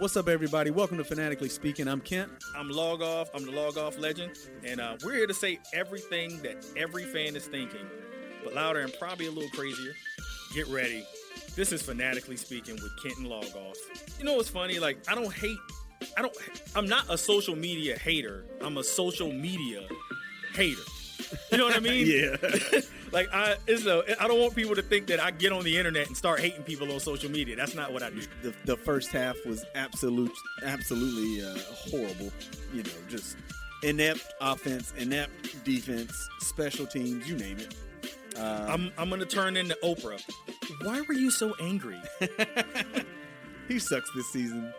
What's up, everybody? Welcome to Fanatically Speaking. I'm Kent. I'm Logoff. I'm the Logoff Legend. And we're here to say everything that every fan is thinking, but louder and probably a little crazier. Get ready. This is Fanatically Speaking with Kent and Logoff. You know what's funny? Like, I'm not a social media hater. I'm a social media hater. You know what I mean? Yeah. I don't want people to think that I get on the internet and start hating people on social media. That's not what I do. The first half was absolutely horrible. You know, just inept offense, inept defense, special teams, you name it. I'm going to turn into Oprah. Why were you so angry? He sucks this season.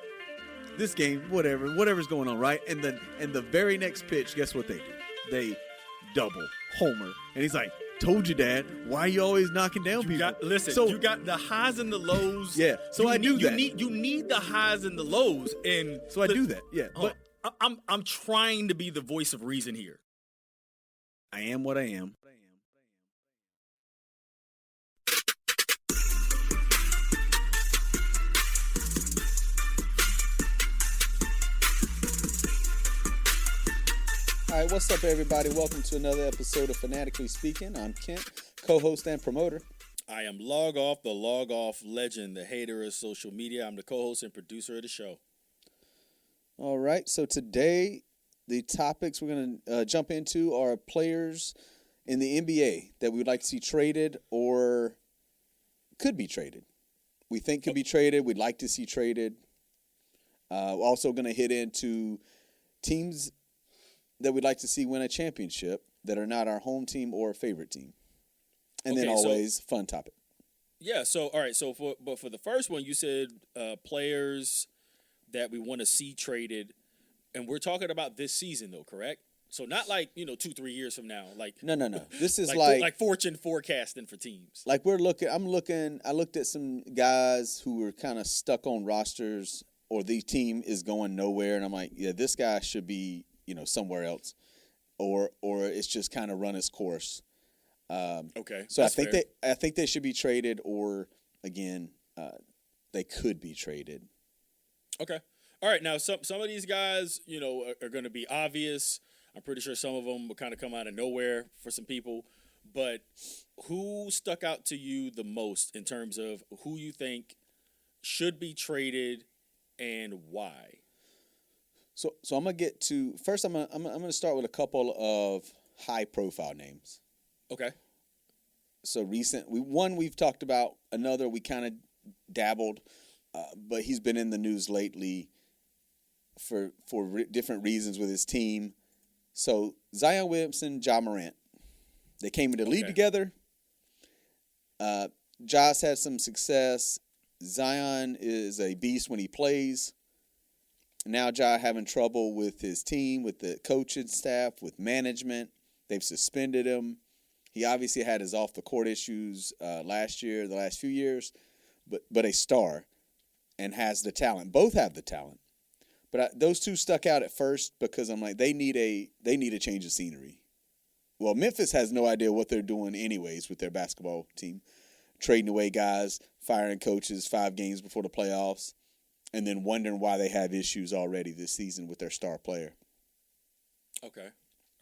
This game, whatever's going on, right? And the very next pitch, guess what they do? They double homer, and he's like, "Told you, Dad. Why are you always knocking down people?" You got the highs and the lows. Yeah, so I do that. You need the highs and the lows, and so I do that. Yeah, but I'm trying to be the voice of reason here. I am what I am. All right, what's up, everybody? Welcome to another episode of Fanatically Speaking. I'm Kent, co-host and promoter. I am Logoff, the Logoff Legend, the hater of social media. I'm the co-host and producer of the show. All right, so today the topics we're going to jump into are players in the NBA that we would like to see traded or could be traded. We think could be traded. We'd like to see traded. We're also going to hit into teams that we'd like to see win a championship that are not our home team or favorite team. And then always fun topic. Yeah, so all right, so for the first one you said players that we want to see traded, and we're talking about this season though, correct? So not like, 2-3 years from now, like No. This is like fortune forecasting for teams. Like I looked at some guys who were kind of stuck on rosters or the team is going nowhere, and I'm like, yeah, this guy should be somewhere else, or it's just kind of run its course. Okay. So I think they should be traded, or again, they could be traded. Okay. All right. Now some of these guys, are going to be obvious. I'm pretty sure some of them will kind of come out of nowhere for some people. But who stuck out to you the most in terms of who you think should be traded and why? So I'm gonna get to first. I'm gonna start with a couple of high profile names. Okay. So we've talked about. Another we kind of dabbled, but he's been in the news lately for different reasons with his team. So Zion Williamson, Ja Morant, they came into the league together. Ja's had some success. Zion is a beast when he plays. Now Ja having trouble with his team, with the coaching staff, with management. They've suspended him. He obviously had his off-the-court issues last year, the last few years, but a star and has the talent. Both have the talent. But those two stuck out at first because I'm like, they need a change of scenery. Well, Memphis has no idea what they're doing anyways with their basketball team. Trading away guys, firing coaches 5 games before the playoffs. And then wondering why they have issues already this season with their star player. Okay.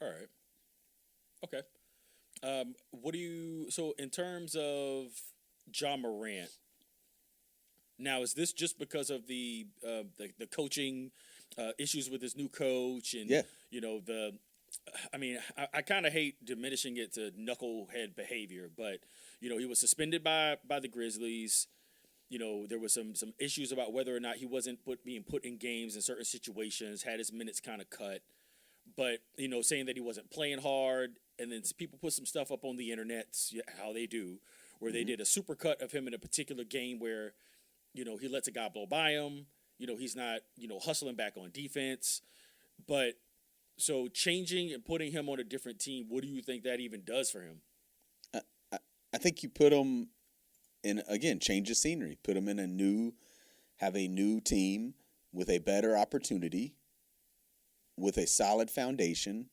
All right. Okay. So in terms of Ja Morant, now is this just because of the coaching issues with his new coach and I kind of hate diminishing it to knucklehead behavior, but he was suspended by the Grizzlies. There was some issues about whether or not he wasn't being put in games in certain situations, had his minutes kind of cut. But, saying that he wasn't playing hard, and then people put some stuff up on the internet, how they do, where they did a super cut of him in a particular game where, he lets a guy blow by him. He's not, hustling back on defense. But so changing and putting him on a different team, what do you think that even does for him? I think you put him and again, change the scenery. Put them in have a new team with a better opportunity, with a solid foundation.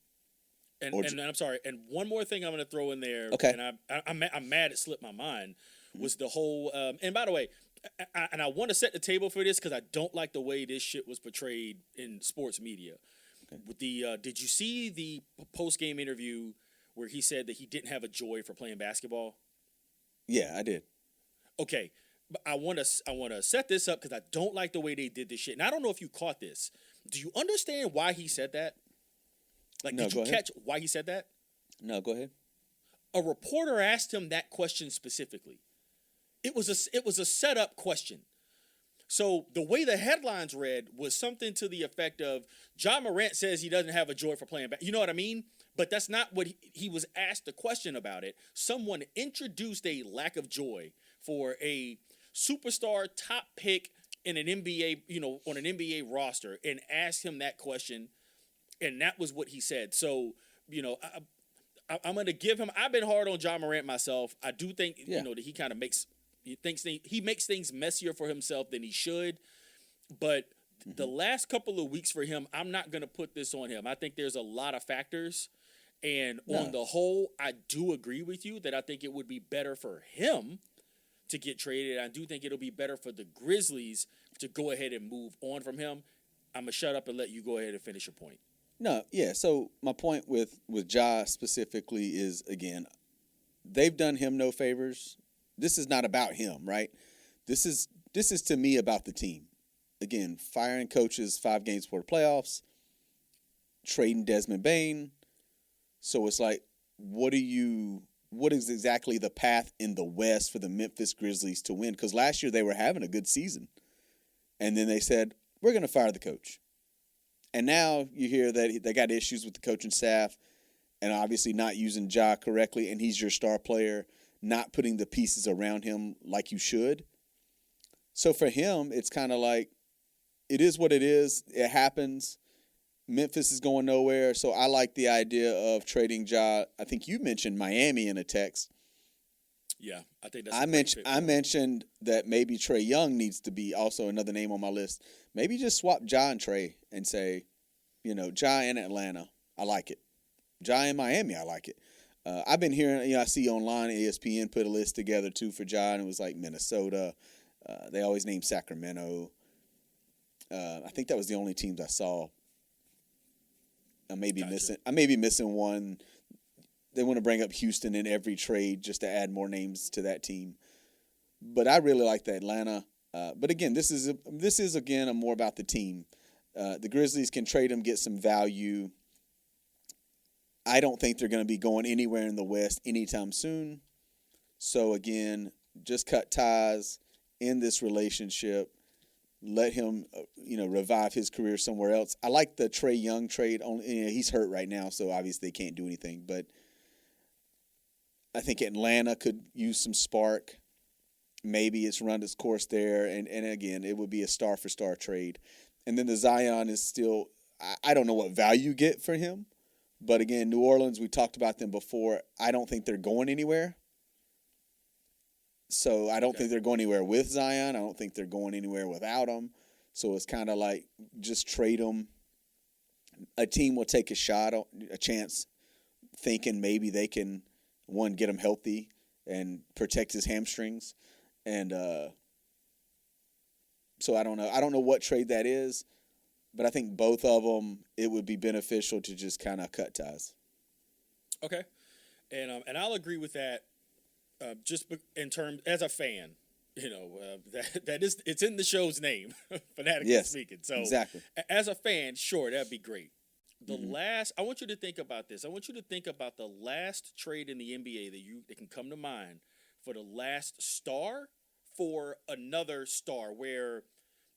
And I'm sorry. And one more thing I'm going to throw in there. Okay. And I'm mad it slipped my mind was the whole. And by the way, and I want to set the table for this because I don't like the way this shit was portrayed in sports media. Okay. With the did you see the post game interview where he said that he didn't have a joy for playing basketball? Yeah, I did. Okay, but I want to set this up because I don't like the way they did this shit, and I don't know if you caught this. Do you understand why he said that? Like, no, did you catch why he said that? No, go ahead. A reporter asked him that question specifically. It was a setup question. So the way the headlines read was something to the effect of Ja Morant says he doesn't have a joy for playing back. You know what I mean? But that's not what he was asked a question about it. Someone introduced a lack of joy for a superstar top pick in an NBA, on an NBA roster and asked him that question. And that was what he said. So, I'm going to give him, I've been hard on Ja Morant myself. I do think, that he kind of makes things messier for himself than he should. But the last couple of weeks for him, I'm not going to put this on him. I think there's a lot of factors. And on the whole, I do agree with you that I think it would be better for him to get traded. I do think it'll be better for the Grizzlies to go ahead and move on from him. I'm going to shut up and let you go ahead and finish your point. No, yeah. So my point with Ja specifically is, again, they've done him no favors. This is not about him, right? This is to me about the team. Again, firing coaches 5 games before the playoffs, trading Desmond Bane. So it's like, what is exactly the path in the West for the Memphis Grizzlies to win? Because last year they were having a good season. And then they said, we're going to fire the coach. And now you hear that they got issues with the coaching staff and obviously not using Ja correctly, and he's your star player, not putting the pieces around him like you should. So for him, it's kind of like, it is what it is. It happens. Memphis is going nowhere. So I like the idea of trading Ja. I think you mentioned Miami in a text. Yeah, I think that's I mentioned that maybe Trae Young needs to be also another name on my list. Maybe just swap Ja and Trae and say, Ja in Atlanta, I like it. Ja in Miami, I like it. I've been hearing, I see online ESPN put a list together too for Ja, and it was like Minnesota. They always name Sacramento. I think that was the only teams I saw. I may be missing one. They want to bring up Houston in every trade just to add more names to that team. But I really like the Atlanta. But again, this is again more about the team. The Grizzlies can trade them, get some value. I don't think they're going to be going anywhere in the West anytime soon. So again, just cut ties, end this relationship, let him, revive his career somewhere else. I like the Trae Young trade. Only he's hurt right now, so obviously they can't do anything. But I think Atlanta could use some spark. Maybe it's run its course there, and again, it would be a star-for-star trade. And then the Zion is still, I don't know what value you get for him. But again, New Orleans, we talked about them before. I don't think they're going anywhere. So I don't think they're going anywhere with Zion. I don't think they're going anywhere without him. So it's kind of like just trade them. A team will take a chance, thinking maybe they can, one, get him healthy and protect his hamstrings. And so I don't know. I don't know what trade that is, but I think both of them, it would be beneficial to just kind of cut ties. Okay, and I'll agree with that. Just in terms as a fan, that is, it's in the show's name, Fanatically Speaking. So exactly. As a fan, sure, that'd be great. I want you to think about this. I want you to think about the last trade in the NBA that can come to mind for the last star for another star, where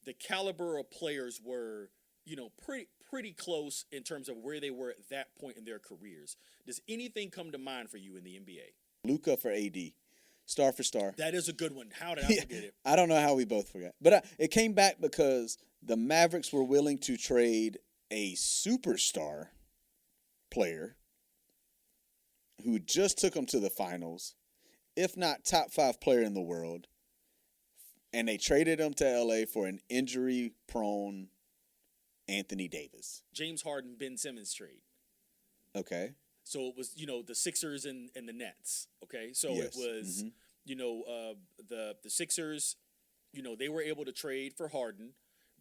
the caliber of players were, pretty close in terms of where they were at that point in their careers. Does anything come to mind for you in the NBA? Luka for AD, star for star. That is a good one. How did I forget it? I don't know how we both forgot. But it came back because the Mavericks were willing to trade a superstar player who just took them to the finals, if not top 5 player in the world, and they traded him to LA for an injury-prone Anthony Davis. James Harden, Ben Simmons trade. Okay. So it was, the Sixers and the Nets. Okay, so yes. It was, the Sixers they were able to trade for Harden,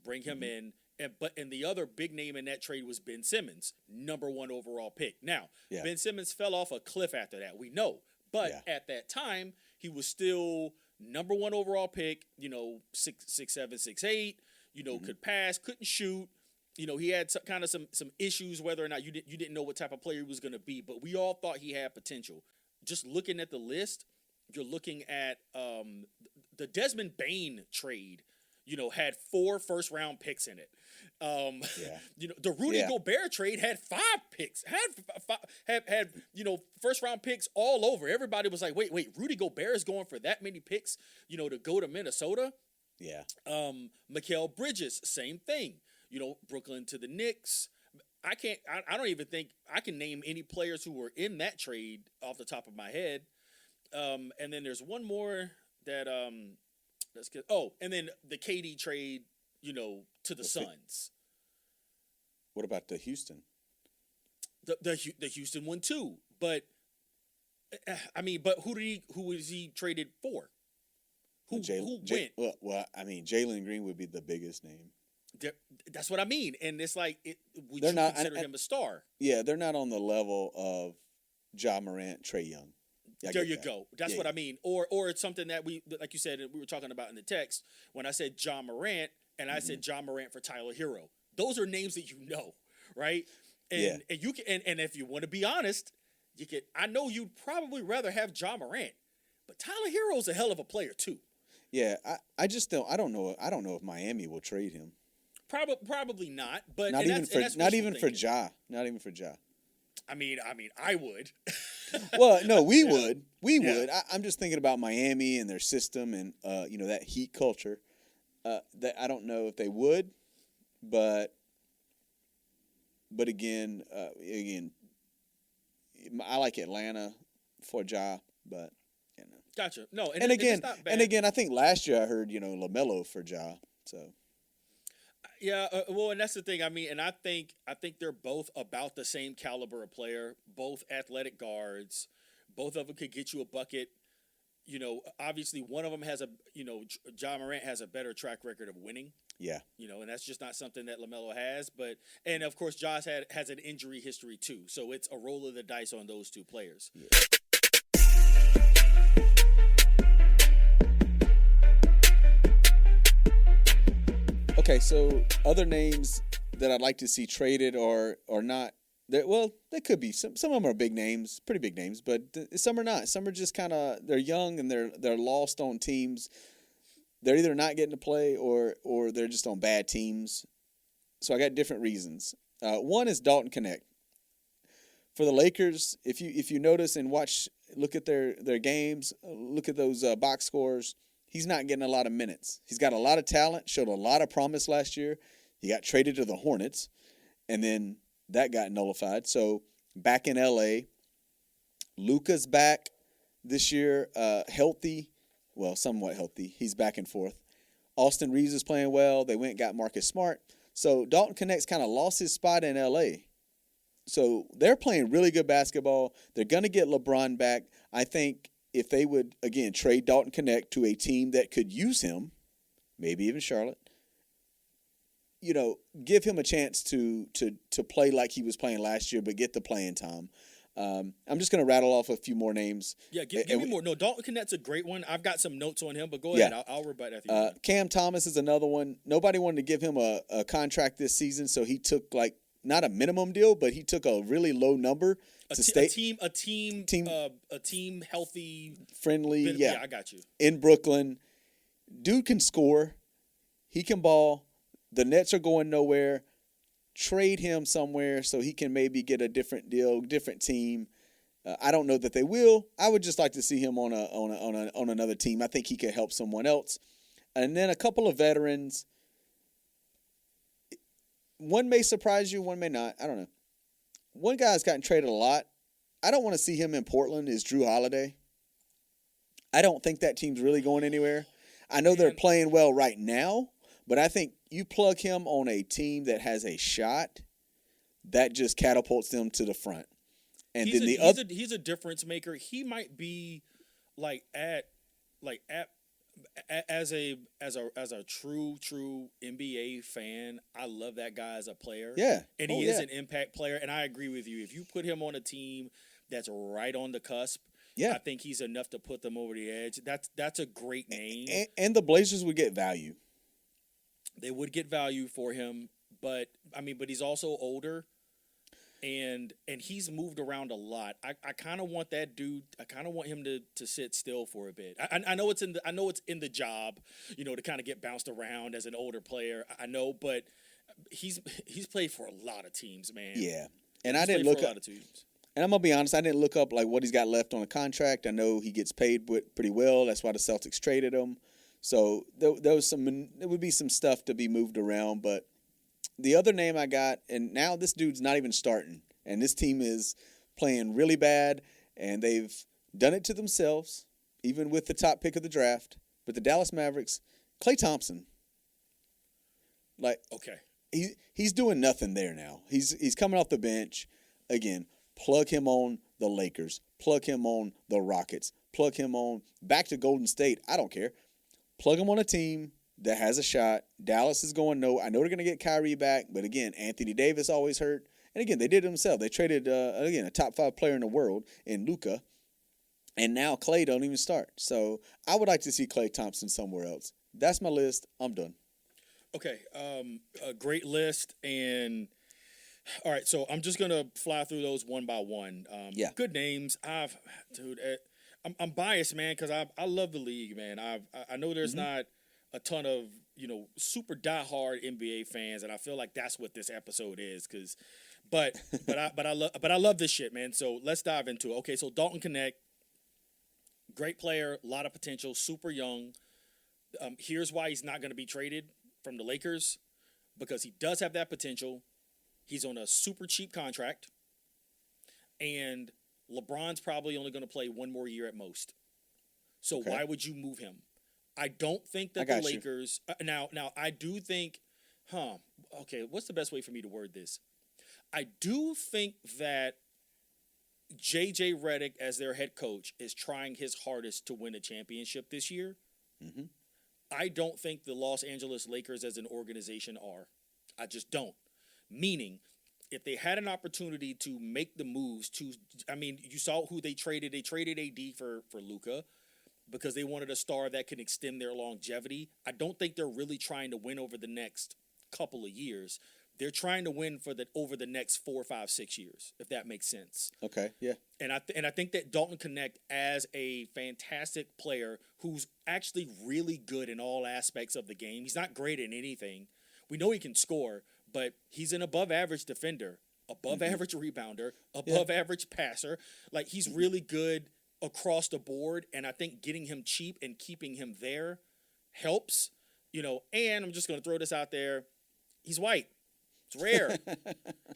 bring him in, and the other big name in that trade was Ben Simmons, number 1 overall pick. Now, Ben Simmons fell off a cliff after that, we know. But at that time, he was still number 1 overall pick, 6'7", 6'8", could pass, couldn't shoot. He had some issues whether or not you didn't know what type of player he was going to be, but we all thought he had potential. Just looking at the list, you're looking at the Desmond Bane trade, had 4 first-round picks in it. The Rudy Gobert trade had 5 picks, had first-round picks all over. Everybody was like, wait, Rudy Gobert is going for that many picks, to go to Minnesota? Yeah. Mikal Bridges, same thing. Brooklyn to the Knicks. I don't even think I can name any players who were in that trade off the top of my head. And then there's one more that that's good. Oh, and then the KD trade, to the Suns. What about the Houston? The Houston one too. But but who was he traded for? Who went? Well, Jalen Green would be the biggest name. That's what I mean, and it's like, would you consider him a star? Yeah, they're not on the level of Ja Morant, Trae Young. There you go. That's what I mean. Or it's something that like you said, we were talking about in the text when I said Ja Morant and I said Ja Morant for Tyler Hero. Those are names that right? And you can, and if you want to be honest, you can. I know you'd probably rather have Ja Morant, but Tyler Hero's a hell of a player too. Yeah, I just don't. I don't know if Miami will trade him. Probably not, but not even for Ja. I mean, I would. Well, no, we would. We would. I'm just thinking about Miami and their system and that Heat culture. That I don't know if they would, but again, I like Atlanta for Ja, but Gotcha. No, and again, I think last year I heard LaMelo for Ja, so. Yeah, well, and that's the thing. And I think they're both about the same caliber of player, both athletic guards. Both of them could get you a bucket. Obviously one of them has Ja Morant has a better track record of winning. Yeah. And that's just not something that LaMelo has. And of course, Josh has an injury history too. So it's a roll of the dice on those two players. Yeah. Okay, so other names that I'd like to see traded or not. They could be. Some of them are big names, pretty big names, but some are not. Some are just kind of, they're young and they're lost on teams. They're either not getting to play or they're just on bad teams. So I got different reasons. One is Dalton Knecht. For the Lakers, if you notice and look at their games, look at those box scores. He's not getting a lot of minutes. He's got a lot of talent, showed a lot of promise last year. He got traded to the Hornets, and then that got nullified. So back in L.A., Luka's back this year, healthy. Well, somewhat healthy. He's back and forth. Austin Reeves is playing well. They went and got Marcus Smart. So Dalton Knecht's kind of lost his spot in L.A. So they're playing really good basketball. They're going to get LeBron back. I think if they would, again, trade Dalton Knecht to a team that could use him, maybe even Charlotte, give him a chance to play like he was playing last year, but get the playing time. I'm just going to rattle off a few more names. Yeah, give me more. No, Dalton Knecht's a great one. I've got some notes on him, but go ahead. I'll rebut after you. Cam Thomas is another one. Nobody wanted to give him a contract this season, so he took not a minimum deal, but he took a really low number to stay. A team healthy, friendly. Yeah, I got you. In Brooklyn, dude can score. He can ball. The Nets are going nowhere. Trade him somewhere so he can maybe get a different deal, different team. I don't know that they will. I would just like to see him on another team. I think he could help someone else. And then a couple of veterans. One may surprise you, one may not. I don't know. One guy's gotten traded a lot. I don't want to see him in Portland is Jrue Holiday. I don't think that team's really going anywhere. I know they're playing well right now, but I think you plug him on a team that has a shot, that just catapults them to the front. And he's a difference maker. He might be at As a true NBA fan, I love that guy as a player. Yeah. And he is an impact player. And I agree with you. If you put him on a team that's right on the cusp, Yeah. I think he's enough to put them over the edge. That's a great name. And the Blazers would get value. They would get value for him, but he's also older. And he's moved around a lot. I kind of want that dude. I kind of want him to sit still for a bit. I know it's in the job, to kind of get bounced around as an older player. I know, but he's played for a lot of teams, man. Yeah, and I didn't look up. And I'm gonna be honest, I didn't look up like what he's got left on a contract. I know he gets paid pretty well. That's why the Celtics traded him. So there would be some stuff to be moved around, but. The other name I got, and now this dude's not even starting, and this team is playing really bad, and they've done it to themselves, even with the top pick of the draft. But the Dallas Mavericks, Klay Thompson, he's doing nothing there now. He's coming off the bench. Again, plug him on the Lakers, plug him on the Rockets, plug him on back to Golden State. I don't care. Plug him on a team that has a shot. Dallas is going no. I know they're going to get Kyrie back, but again, Anthony Davis always hurt. And again, they did it themselves. They traded, a top 5 player in the world in Luka, and now Klay don't even start. So I would like to see Klay Thompson somewhere else. That's my list. I'm done. Okay, a great list, and all right. So I'm just gonna fly through those one by one. Good names. I'm biased, man, because I love the league, man. I know there's not a ton of super diehard NBA fans, and I feel like that's what this episode is. But I love this shit, man. So let's dive into it. Okay, so Dalton Knecht, great player, a lot of potential, super young. Here's why he's not going to be traded from the Lakers, because he does have that potential. He's on a super cheap contract, and LeBron's probably only going to play one more year at most. So why would you move him? I don't think that the Lakers now I do think, okay, what's the best way for me to word this? I do think that JJ Redick as their head coach is trying his hardest to win a championship this year. Mm-hmm. I don't think the Los Angeles Lakers as an organization are. I just don't. Meaning, if they had an opportunity to make the moves you saw who they traded. They traded AD for Luka, because they wanted a star that can extend their longevity. I don't think they're really trying to win over the next couple of years. They're trying to win over the next 4, 5, 6 years, if that makes sense. Okay, yeah. And I think that Dalton Knecht, as a fantastic player who's actually really good in all aspects of the game. He's not great in anything. We know he can score, but he's an above-average defender, above-average rebounder, above-average passer. Like, he's really good across the board, and I think getting him cheap and keeping him there helps, and I'm just going to throw this out there. He's white. It's rare.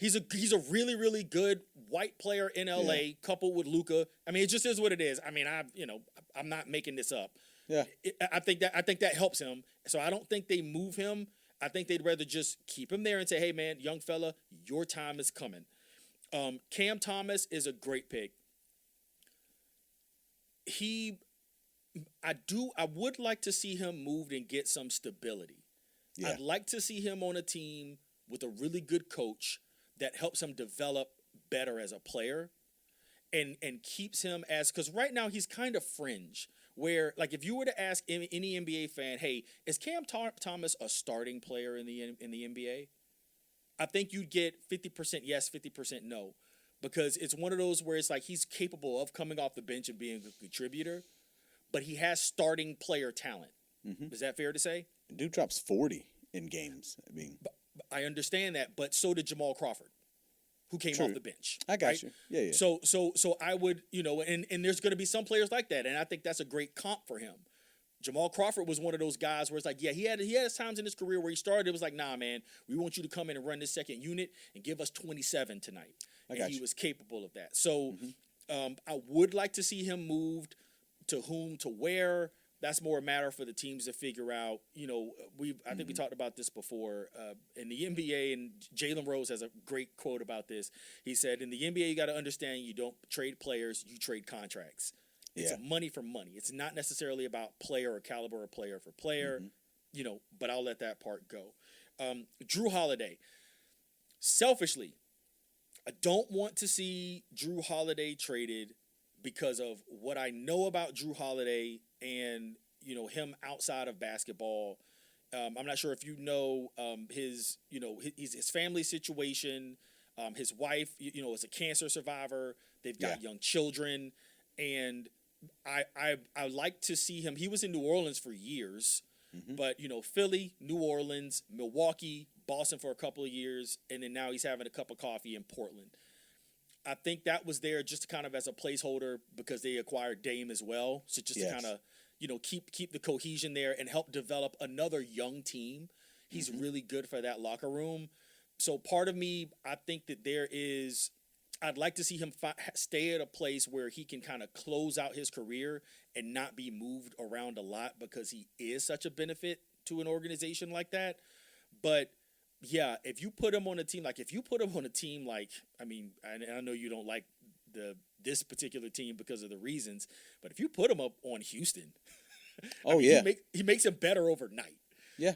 He's a really, really good white player in LA, coupled with Luka. It just is what it is. I'm not making this up. Yeah. I think that helps him. So I don't think they move him. I think they'd rather just keep him there and say, hey man, young fella, your time is coming. Cam Thomas is a great pick. I would like to see him moved and get some stability. Yeah. I'd like to see him on a team with a really good coach that helps him develop better as a player and keeps him because right now he's kind of fringe, where like if you were to ask any NBA fan, hey, is Cam Thomas a starting player in the NBA? I think you'd get 50% yes, 50% no. Because it's one of those where it's like he's capable of coming off the bench and being a contributor, but he has starting player talent. Mm-hmm. Is that fair to say? Dude drops 40 in games. I understand that, but so did Jamal Crawford, who came off the bench. I got you. Yeah. So I would, and there's going to be some players like that, and I think that's a great comp for him. Jamal Crawford was one of those guys where it's like, yeah, he had his times in his career where he started. It was like, nah, man, we want you to come in and run this second unit and give us 27 tonight. And he was capable of that. So I would like to see him moved to whom, to where. That's more a matter for the teams to figure out. I think we talked about this before in the NBA, and Jalen Rose has a great quote about this. He said, in the NBA, you got to understand you don't trade players, you trade contracts. It's a money for money. It's not necessarily about player or caliber or player for player, but I'll let that part go. Jrue Holiday. Selfishly, I don't want to see Jrue Holiday traded because of what I know about Jrue Holiday and, him outside of basketball. I'm not sure if you know his family situation. His wife, is a cancer survivor. They've got young children, and I like to see him. He was in New Orleans for years, but Philly, New Orleans, Milwaukee, Boston for a couple of years, and then now he's having a cup of coffee in Portland. I think that was there just kind of as a placeholder because they acquired Dame as well, so just to kind of keep the cohesion there and help develop another young team. He's really good for that locker room. So part of me, I think that I'd like to see him stay at a place where he can kind of close out his career and not be moved around a lot because he is such a benefit to an organization like that. But yeah, if you put him on a team, I know you don't like this particular team because of the reasons, but if you put him up on Houston, he makes him better overnight. Yeah.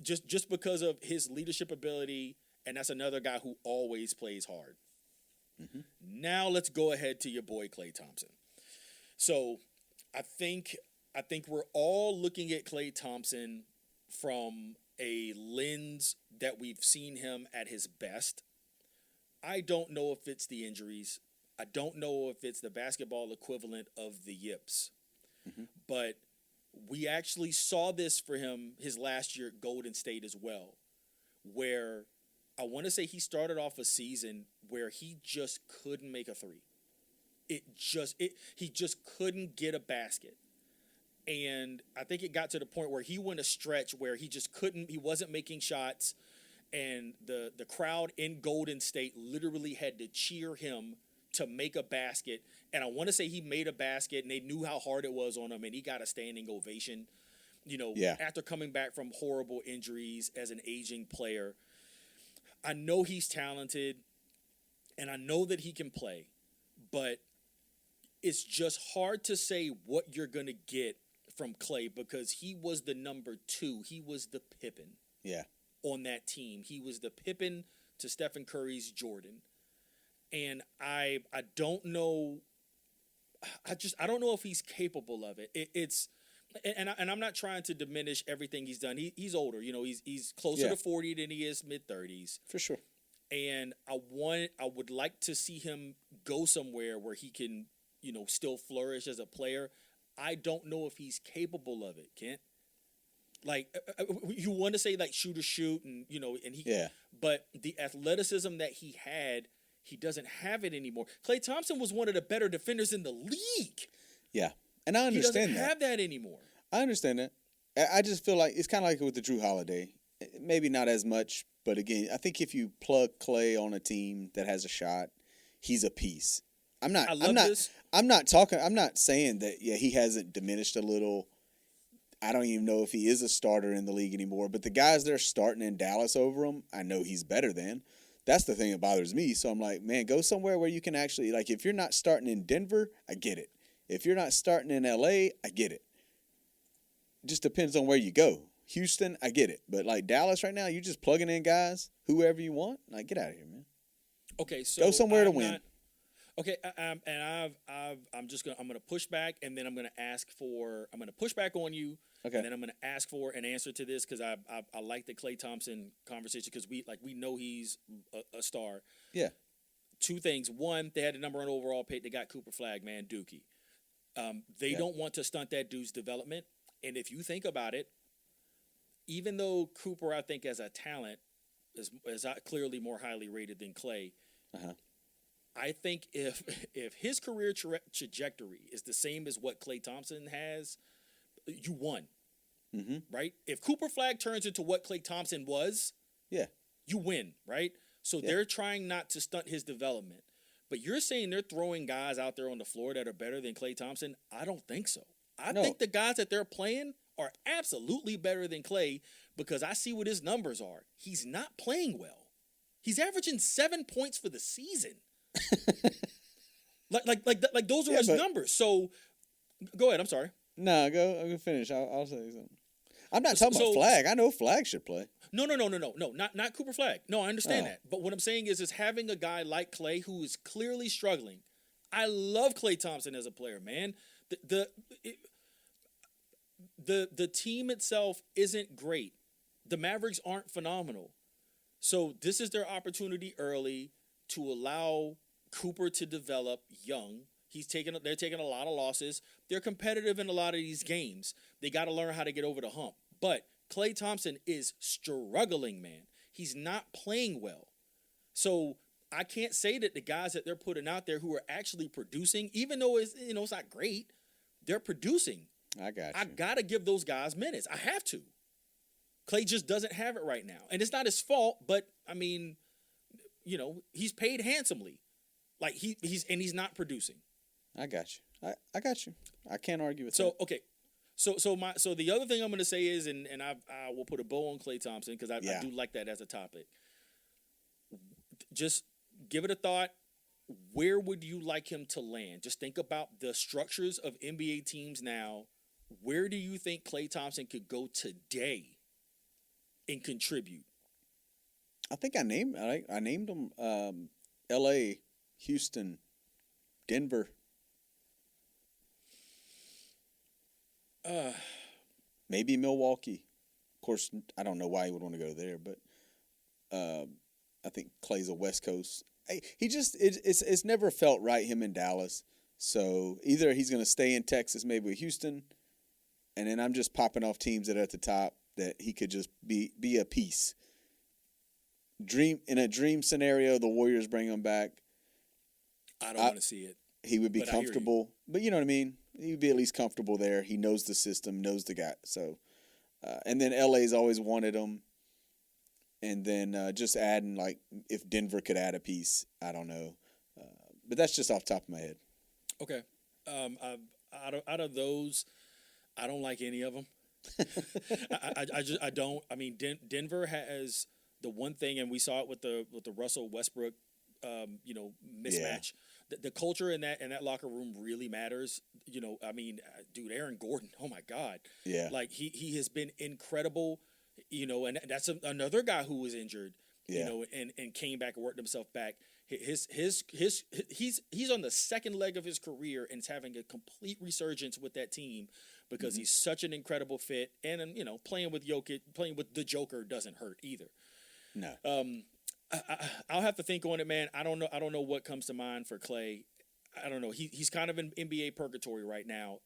Just because of his leadership ability, and that's another guy who always plays hard. Now let's go ahead to your boy Klay Thompson. So I think we're all looking at Klay Thompson from a lens that we've seen him at his best. I don't know if it's the injuries. I don't know if it's the basketball equivalent of the yips. But we actually saw this for him his last year at Golden State as well, where I want to say he started off a season where he just couldn't make a three. He just couldn't get a basket. And I think it got to the point where he went a stretch where he wasn't making shots, and the crowd in Golden State literally had to cheer him to make a basket. And I want to say he made a basket, and they knew how hard it was on him, and he got a standing ovation, after coming back from horrible injuries as an aging player. I know he's talented, and I know that he can play, but it's just hard to say what you're going to get from Klay because he was the number 2. He was the Pippen on that team. He was the Pippen to Stephen Curry's Jordan. And I don't know. I don't know if he's capable of it. And I'm not trying to diminish everything he's done. He's older, he's closer to 40 than he is mid-30s. For sure. And I would like to see him go somewhere where he can, still flourish as a player. I don't know if he's capable of it, Kent. Like, you want to say like shoot, and but the athleticism that he had, he doesn't have it anymore. Klay Thompson was one of the better defenders in the league. Yeah. And I understand he doesn't have that anymore. I understand that. I just feel like it's kind of like with the Jrue Holiday. Maybe not as much, but again, I think if you plug Klay on a team that has a shot, he's a piece. I'm not saying that he hasn't diminished a little. I don't even know if he is a starter in the league anymore, but the guys that are starting in Dallas over him, I know he's better than. That's the thing that bothers me. So I'm like, man, go somewhere where you can actually, like, if you're not starting in Denver, I get it. If you're not starting in LA, I get it. It just depends on where you go. Houston, I get it. But like Dallas right now, you're just plugging in guys, whoever you want. Like, get out of here, man. Okay, so go somewhere to win. Okay, and I'm gonna push back, and then I'm gonna push back on you. Okay. And then I'm gonna ask for an answer to this because I like the Klay Thompson conversation because we know he's a star. Yeah. 2 things. One, they had the number 1 overall pick. They got Cooper Flag, man, Dookie. They don't want to stunt that dude's development. And if you think about it, even though Cooper, I think, as a talent, is clearly more highly rated than Klay, I think if his career trajectory is the same as what Klay Thompson has, you won. Right? If Cooper Flag turns into what Klay Thompson was, you win, right? So they're trying not to stunt his development. But you're saying they're throwing guys out there on the floor that are better than Klay Thompson? I don't think so. I think the guys that they're playing are absolutely better than Klay because I see what his numbers are. He's not playing well. He's averaging 7 points for the season. like those are his numbers. So Go ahead. I'm sorry. No, go. I'm gonna finish. I'll say something. I'm not talking about Flag. I know Flag should play. No. Not Cooper Flag. No, I understand that. But what I'm saying is having a guy like Klay who is clearly struggling. I love Klay Thompson as a player, man. The team itself isn't great. The Mavericks aren't phenomenal. So this is their opportunity early to allow Cooper to develop young. They're taking a lot of losses. They're competitive in a lot of these games. They got to learn how to get over the hump. But Klay Thompson is struggling, man. He's not playing well. So I can't say that the guys that they're putting out there who are actually producing, even though it's not great, they're producing. I got you. I got to give those guys minutes. I have to. Klay just doesn't have it right now. And it's not his fault, but, I mean, he's paid handsomely. Like, he's not producing. I got you. I got you. I can't argue with that. So, okay. So the other thing I'm going to say is, and I will put a bow on Klay Thompson because I do like that as a topic. Just give it a thought. Where would you like him to land? Just think about the structures of NBA teams now. Where do you think Klay Thompson could go today and contribute? I think I named them L.A., Houston, Denver. Maybe Milwaukee. Of course, I don't know why he would want to go there, but I think Klay's a West Coast. It's never felt right, him in Dallas. So either he's going to stay in Texas, maybe with Houston, and then I'm just popping off teams that are at the top that he could just be a piece. In a dream scenario, the Warriors bring him back. I don't want to see it. He would be comfortable, but you know what I mean? He would be at least comfortable there. He knows the system, knows the guy. So, and then LA's always wanted him. And then just adding, like, if Denver could add a piece, I don't know. But that's just off the top of my head. Okay. Out of those, I don't like any of them. I don't. I mean, Denver has the one thing, and we saw it with the Russell Westbrook, mismatch. Yeah. The culture in that locker room really matters. I mean, dude, Aaron Gordon. Oh my God. Yeah. Like he has been incredible. And that's another guy who was injured. Yeah. And came back and worked himself back. He's on the second leg of his career and is having a complete resurgence with that team because he's such an incredible fit. And playing with Jokic, playing with the Joker doesn't hurt either. No. I'll have to think on it, man. I don't know what comes to mind for Klay. I don't know. He's kind of in NBA purgatory right now.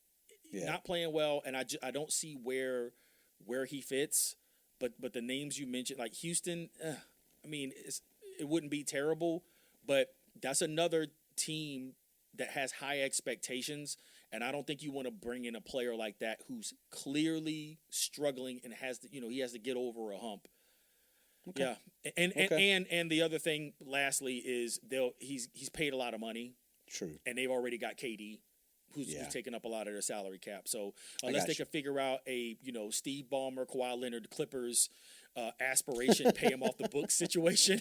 Yeah. Not playing well, and I don't see where he fits. But the names you mentioned, like Houston, I mean, it wouldn't be terrible, but that's another team that has high expectations, and I don't think you want to bring in a player like that who's clearly struggling and he has to get over a hump. Okay. Yeah, and the other thing, lastly, is he's paid a lot of money. True. And they've already got KD, who's taking up a lot of their salary cap. So unless they can figure out a Steve Ballmer, Kawhi Leonard, Clippers aspiration, pay him off the books situation,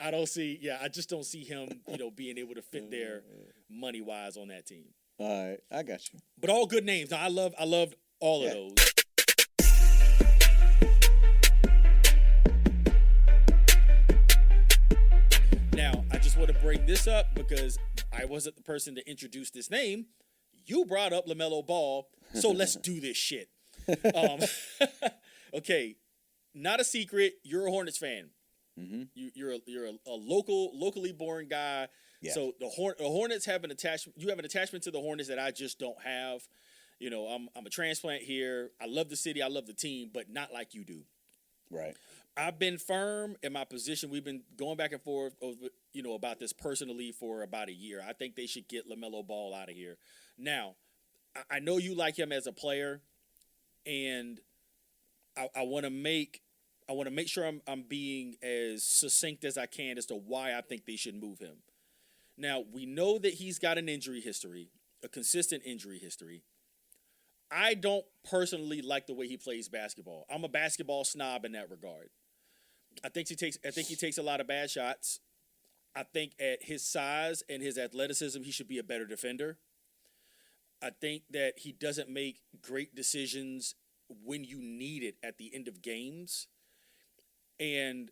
I just don't see him being able to fit there money wise on that team. All right, I got you. But all good names. I loved all of those. Now, I just want to bring this up because I wasn't the person to introduce this name. You brought up LaMelo Ball, so let's do this shit. Okay, not a secret. You're a Hornets fan. Mm-hmm. You're a locally born guy. Yeah. So the Hornets have an attachment. You have an attachment to the Hornets that I just don't have. I'm a transplant here. I love the city. I love the team, but not like you do. Right. I've been firm in my position. We've been going back and forth, about this personally for about a year. I think they should get LaMelo Ball out of here. Now, I know you like him as a player, and I want to make sure I'm being as succinct as I can as to why I think they should move him. Now, we know that he's got an injury history, a consistent injury history. I don't personally like the way he plays basketball. I'm a basketball snob in that regard. I think he takes a lot of bad shots. I think at his size and his athleticism, he should be a better defender. I think that he doesn't make great decisions when you need it at the end of games. And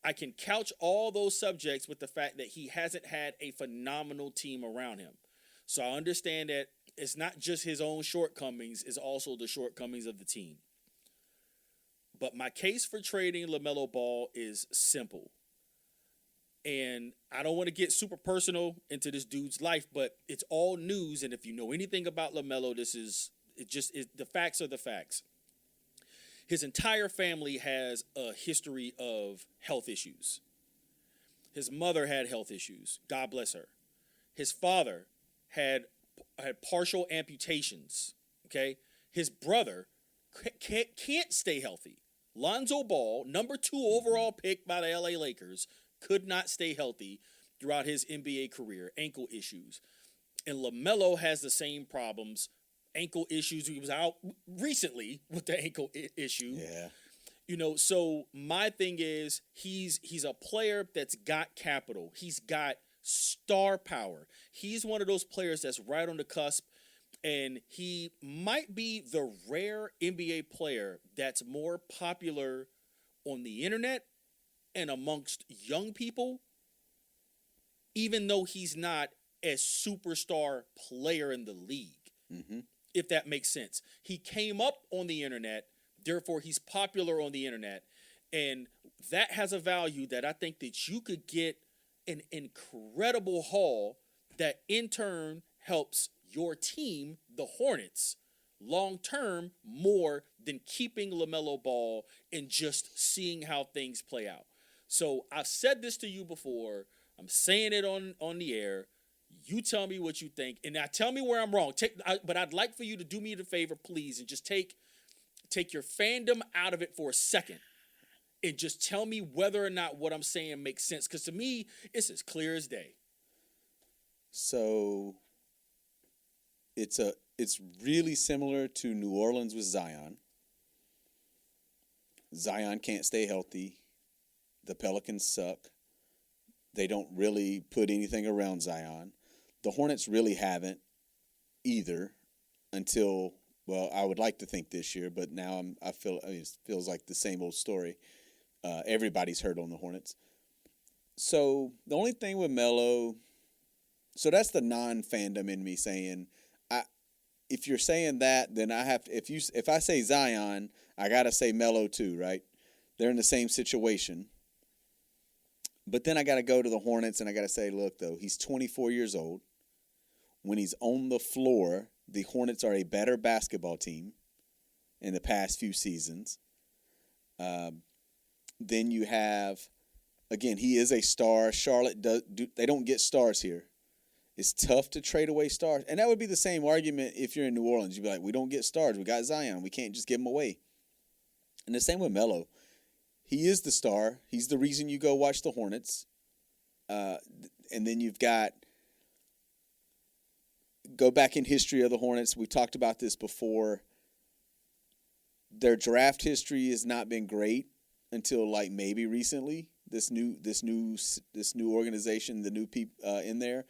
I can couch all those subjects with the fact that he hasn't had a phenomenal team around him. So I understand that it's not just his own shortcomings, it's also the shortcomings of the team. But my case for trading LaMelo Ball is simple. And I don't want to get super personal into this dude's life, but it's all news. And if you know anything about LaMelo, the facts are the facts. His entire family has a history of health issues. His mother had health issues. God bless her. His father had partial amputations. Okay? His brother can't stay healthy. Lonzo Ball, number 2 overall pick by the LA Lakers, could not stay healthy throughout his NBA career, ankle issues. And LaMelo has the same problems, ankle issues. He was out recently with the ankle issue. Yeah. You know, so my thing is he's a player that's got capital. He's got star power. He's one of those players that's right on the cusp, and he might be the rare NBA player that's more popular on the internet and amongst young people, even though he's not a superstar player in the league, if that makes sense. He came up on the internet, therefore he's popular on the internet, and that has a value that I think that you could get an incredible haul that in turn helps your team, the Hornets, long-term more than keeping LaMelo Ball and just seeing how things play out. So I've said this to you before. I'm saying it on the air. You tell me what you think, and now tell me where I'm wrong. But I'd like for you to do me the favor, please, and just take your fandom out of it for a second, and just tell me whether or not what I'm saying makes sense. Because to me, it's as clear as day. So it's really similar to New Orleans with Zion. Zion can't stay healthy. The Pelicans suck. They don't really put anything around Zion. The Hornets really haven't either until, well, I would like to think this year, but now it feels like the same old story. Everybody's hurt on the Hornets. So the only thing with Melo, so that's the non-fandom in me saying, if you're saying that, then I have to, if I say Zion, I gotta say Melo too, right? They're in the same situation. But then I got to go to the Hornets, and I got to say, look, though, he's 24 years old. When he's on the floor, the Hornets are a better basketball team in the past few seasons. Then you have, again, he is a star. Charlotte, they don't get stars here. It's tough to trade away stars. And that would be the same argument if you're in New Orleans. You'd be like, we don't get stars. We got Zion. We can't just give him away. And the same with Melo. He is the star. He's the reason you go watch the Hornets. And then you've got, go back in history of the Hornets. We've talked about this before. Their draft history has not been great until like maybe recently. This new organization, the new people in there,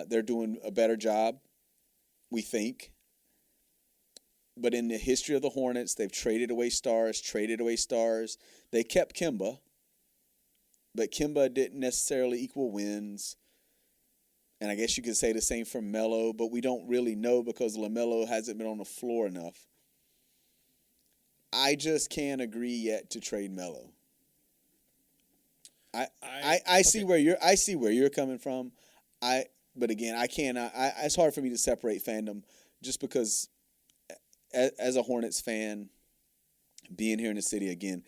they're doing a better job, we think. But in the history of the Hornets, they've traded away stars. They kept Kemba, but Kemba didn't necessarily equal wins. And I guess you could say the same for Melo, but we don't really know because LaMelo hasn't been on the floor enough. I just can't agree yet to trade Melo. I see where you're coming from. But again, I cannot. It's hard for me to separate fandom just because. As a Hornets fan, being here in the city again,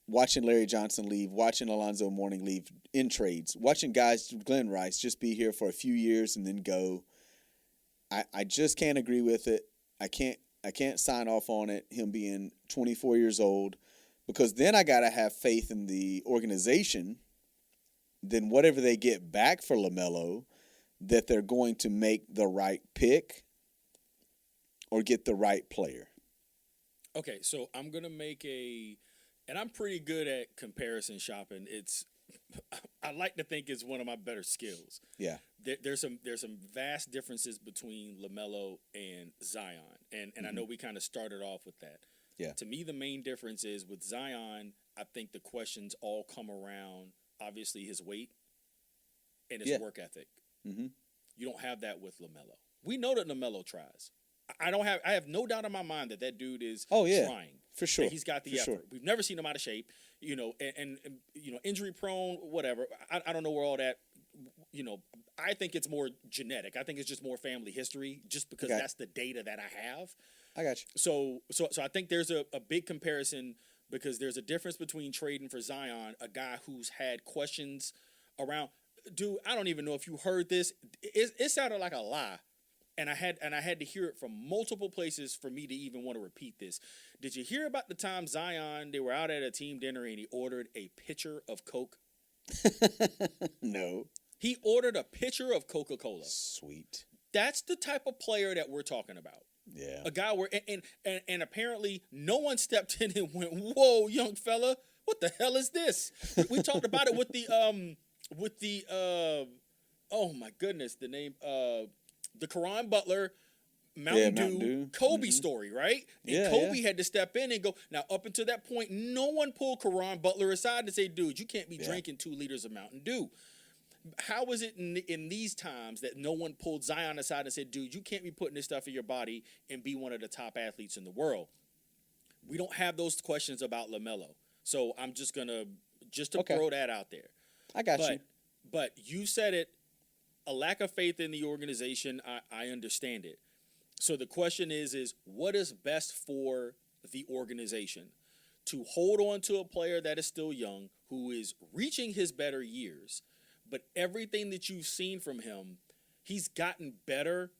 watching Larry Johnson leave, watching Alonzo Mourning leave in trades, watching guys, Glenn Rice, just be here for a few years and then go. I just can't agree with it. I can't sign off on it, him being 24 years old, because then I got to have faith in the organization. Then whatever they get back for LaMelo, that they're going to make the right pick or get the right player. Okay, so I'm going to make and I'm pretty good at comparison shopping. I like to think it's one of my better skills. Yeah. There's some vast differences between LaMelo and Zion, and I know we kind of started off with that. Yeah. To me, the main difference is with Zion, I think the questions all come around, obviously, his weight and his work ethic. Mm-hmm. You don't have that with LaMelo. We know that LaMelo tries. I have no doubt in my mind that dude is trying. For sure. That he's got the effort. Sure. We've never seen him out of shape, and injury prone, whatever. I don't know where all that, I think it's more genetic. I think it's just more family history, just because that's the data that I have. I got you. So I think there's a big comparison, because there's a difference between trading for Zion, a guy who's had questions around. Dude, I don't even know if you heard this. It sounded like a lie. And I had to hear it from multiple places for me to even want to repeat this. Did you hear about the time Zion, they were out at a team dinner and he ordered a pitcher of Coke? No. He ordered a pitcher of Coca-Cola. Sweet. That's the type of player that we're talking about. Yeah. A guy where and apparently no one stepped in and went, "Whoa, young fella, what the hell is this?" We talked about it with the oh my goodness, the name the Karan Butler, Mountain Dew, Kobe story, right? And Kobe had to step in and go. Now, up until that point, no one pulled Karan Butler aside and say, "Dude, you can't be drinking 2 liters of Mountain Dew." How was it in these times that no one pulled Zion aside and said, "Dude, you can't be putting this stuff in your body and be one of the top athletes in the world"? We don't have those questions about LaMelo. So I'm just going to throw that out there. I got you. But you said it. A lack of faith in the organization, I understand it. So the question is what is best for the organization? To hold on to a player that is still young, who is reaching his better years, but everything that you've seen from him, he's gotten better.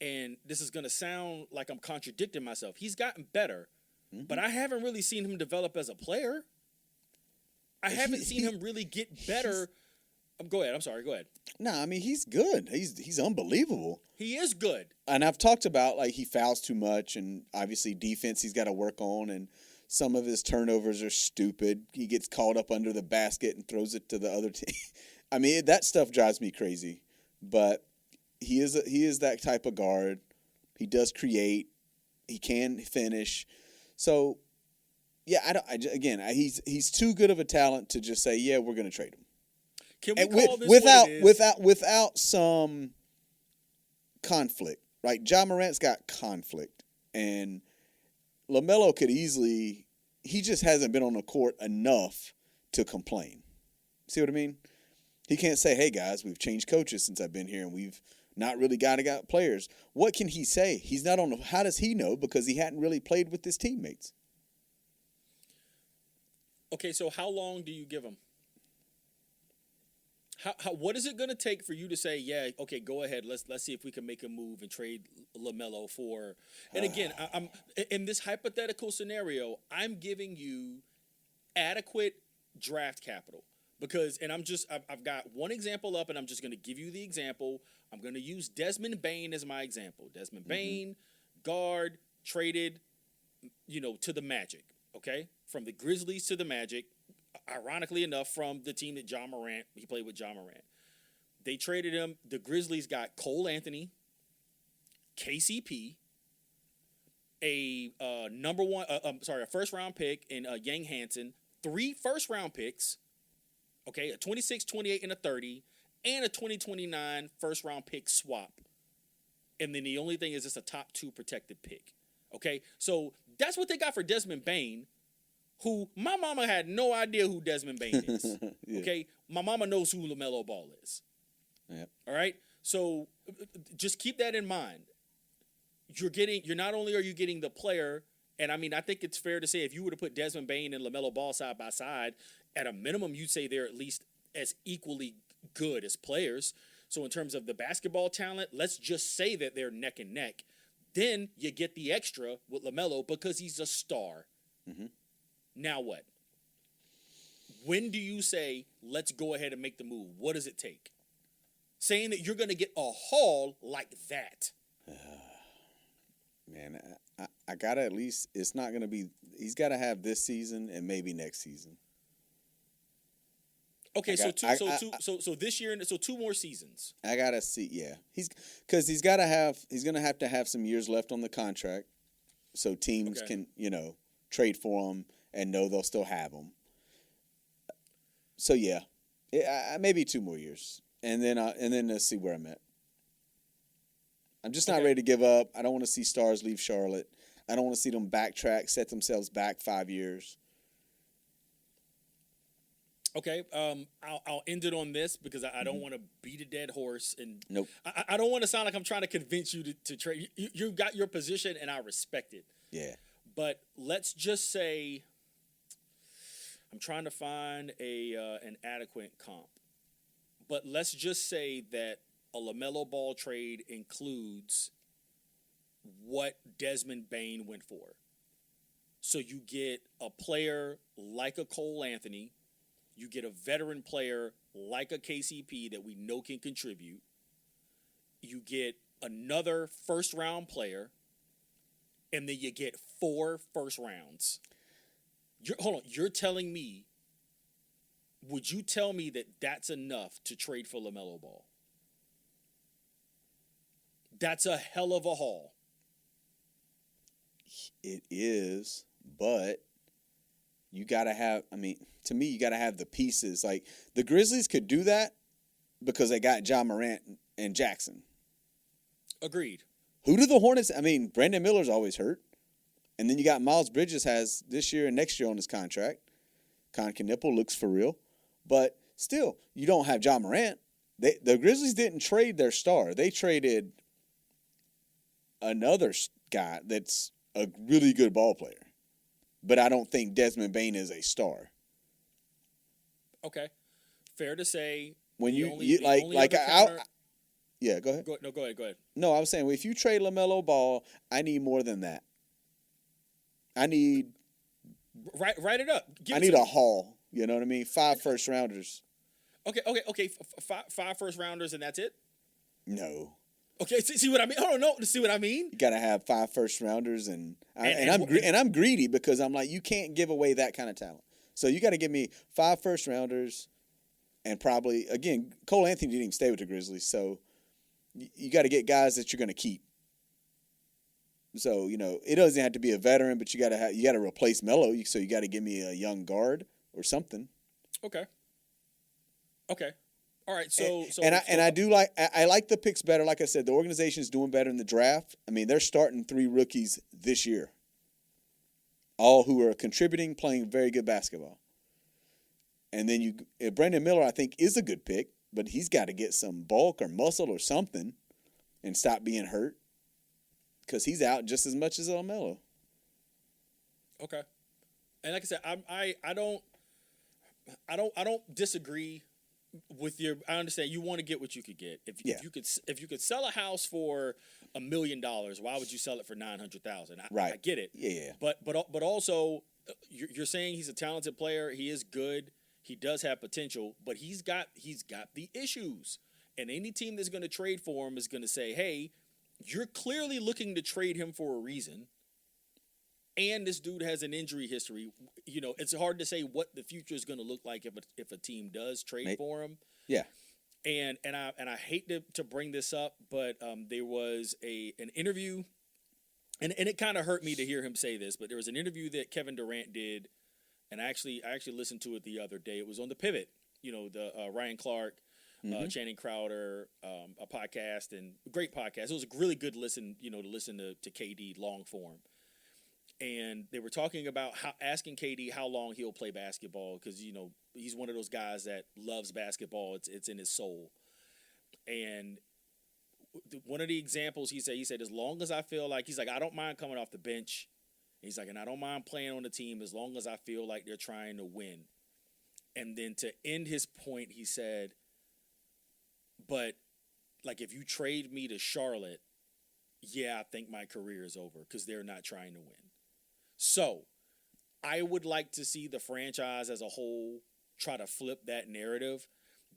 And this is going to sound like I'm contradicting myself. He's gotten better, but I haven't really seen him develop as a player. I haven't seen him really get better. Go ahead. I'm sorry. Go ahead. No, I mean, he's good. He's unbelievable. He is good. And I've talked about, like, he fouls too much, and obviously defense he's got to work on, and some of his turnovers are stupid. He gets caught up under the basket and throws it to the other team. I mean, that stuff drives me crazy. But he is that type of guard. He does create. He can finish. So, yeah, he's too good of a talent to just say, yeah, we're going to trade him. Can we call this what it is? Without some conflict, right? Ja Morant's got conflict, and LaMelo could easily. He just hasn't been on the court enough to complain. See what I mean? He can't say, "Hey guys, we've changed coaches since I've been here, and we've not really got players." What can he say? He's not on. How does he know? Because he hadn't really played with his teammates. Okay, so how long do you give him? What is it going to take for you to say, yeah, okay, go ahead, let's see if we can make a move and trade LaMelo for? And again, I'm in this hypothetical scenario, I'm giving you adequate draft capital because, and I've got one example up, and I'm just going to give you the example. I'm going to use Desmond Bane as my example. Desmond Bane, guard, traded, to the Magic. Okay, from the Grizzlies to the Magic. Ironically enough, from the team that he played with Ja Morant. They traded him. The Grizzlies got Cole Anthony, KCP, a first-round pick in Yang Hansen, 3 first-round picks, okay, a 26, 28, and a 30, and a 2029 first-round pick swap. And then the only thing is it's a top 2 protected pick, okay? So that's what they got for Desmond Bane, who my mama had no idea who Desmond Bane is. Yeah. Okay? My mama knows who LaMelo Ball is. Yep. All right? So just keep that in mind. You're not only are you getting the player, and I mean, I think it's fair to say if you were to put Desmond Bane and LaMelo Ball side by side, at a minimum, you'd say they're at least as equally good as players. So in terms of the basketball talent, let's just say that they're neck and neck. Then you get the extra with LaMelo because he's a star. Mm-hmm. Now what? When do you say, let's go ahead and make the move? What does it take? Saying that you're going to get a haul like that. Man, I got to at least, it's not going to be, he's got to have this season and maybe next season. Okay, I got, so this year, so 2 more seasons. I gotta see. Yeah, he's gonna have to have some years left on the contract, so teams Okay. can trade for him and know they'll still have him. So yeah, maybe 2 more years, and then let's see where I'm at. I'm just not Okay. ready to give up. I don't want to see stars leave Charlotte. I don't want to see them backtrack, set themselves back 5 years. Okay, I'll end it on this because I don't want to beat a dead horse, and Nope. I don't want to sound like I'm trying to convince you to trade. You got your position, and I respect it. Yeah. But let's just say I'm trying to find an adequate comp. But let's just say that a LaMelo Ball trade includes what Desmond Bane went for. So you get a player like a Cole Anthony. You get a veteran player like a KCP that we know can contribute. You get another first-round player, and then you get 4 first rounds. Hold on. You're telling me, would you tell me that that's enough to trade for LaMelo Ball? That's a hell of a haul. It is, but you got to have, to me, you got to have the pieces. Like, the Grizzlies could do that because they got Ja Morant and Jackson. Agreed. Who do the Hornets, Brandon Miller's always hurt. And then you got Miles Bridges has this year and next year on his contract. Con Knipple looks for real. But still, you don't have Ja Morant. The Grizzlies didn't trade their star. They traded another guy that's a really good ball player. But I don't think Desmond Bane is a star. Okay. Fair to say. When yeah, go ahead. Go ahead. No, I was saying, if you trade LaMelo Ball, I need more than that. I need Write it up. I need a haul. You know what I mean? 5 first rounders. Okay. 5 first rounders and that's it? No. Okay, see what I mean? I don't know. See what I mean? You got to have 5 first rounders, and I'm greedy because I'm like, you can't give away that kind of talent. So you got to give me 5 first rounders, and probably again, Cole Anthony didn't even stay with the Grizzlies, so you got to get guys that you're going to keep. So it doesn't have to be a veteran, but you got to replace Melo. So you got to give me a young guard or something. Okay. All right. I like the picks better. Like I said, the organization is doing better in the draft. They're starting 3 rookies this year, all who are contributing, playing very good basketball. And then Brandon Miller, I think, is a good pick, but he's got to get some bulk or muscle or something, and stop being hurt, because he's out just as much as LaMelo. Okay. And like I said, I don't disagree with your. I understand you want to get what you could get. If you could sell a house for $1 million, why would you sell it for $900,000? Right. I get it. Yeah. But also, you're saying he's a talented player. He is good. He does have potential, but he's got the issues. And any team that's going to trade for him is going to say, "Hey, you're clearly looking to trade him for a reason." And this dude has an injury history. It's hard to say what the future is going to look like if a team does trade for him. Yeah. And I hate to bring this up, but there was an interview, and it kind of hurt me to hear him say this, but there was an interview that Kevin Durant did, and I actually listened to it the other day. It was on the Pivot, the Ryan Clark, Channing Crowder, a podcast, and a great podcast. It was a really good listen, to listen to KD long form. And they were talking about asking KD how long he'll play basketball, because he's one of those guys that loves basketball. It's in his soul. And one of the examples he said as long as I feel like, he's like, I don't mind coming off the bench. He's like, and I don't mind playing on the team as long as I feel like they're trying to win. And then to end his point, he said, but like, if you trade me to Charlotte, yeah, I think my career is over because they're not trying to win. So, I would like to see the franchise as a whole try to flip that narrative.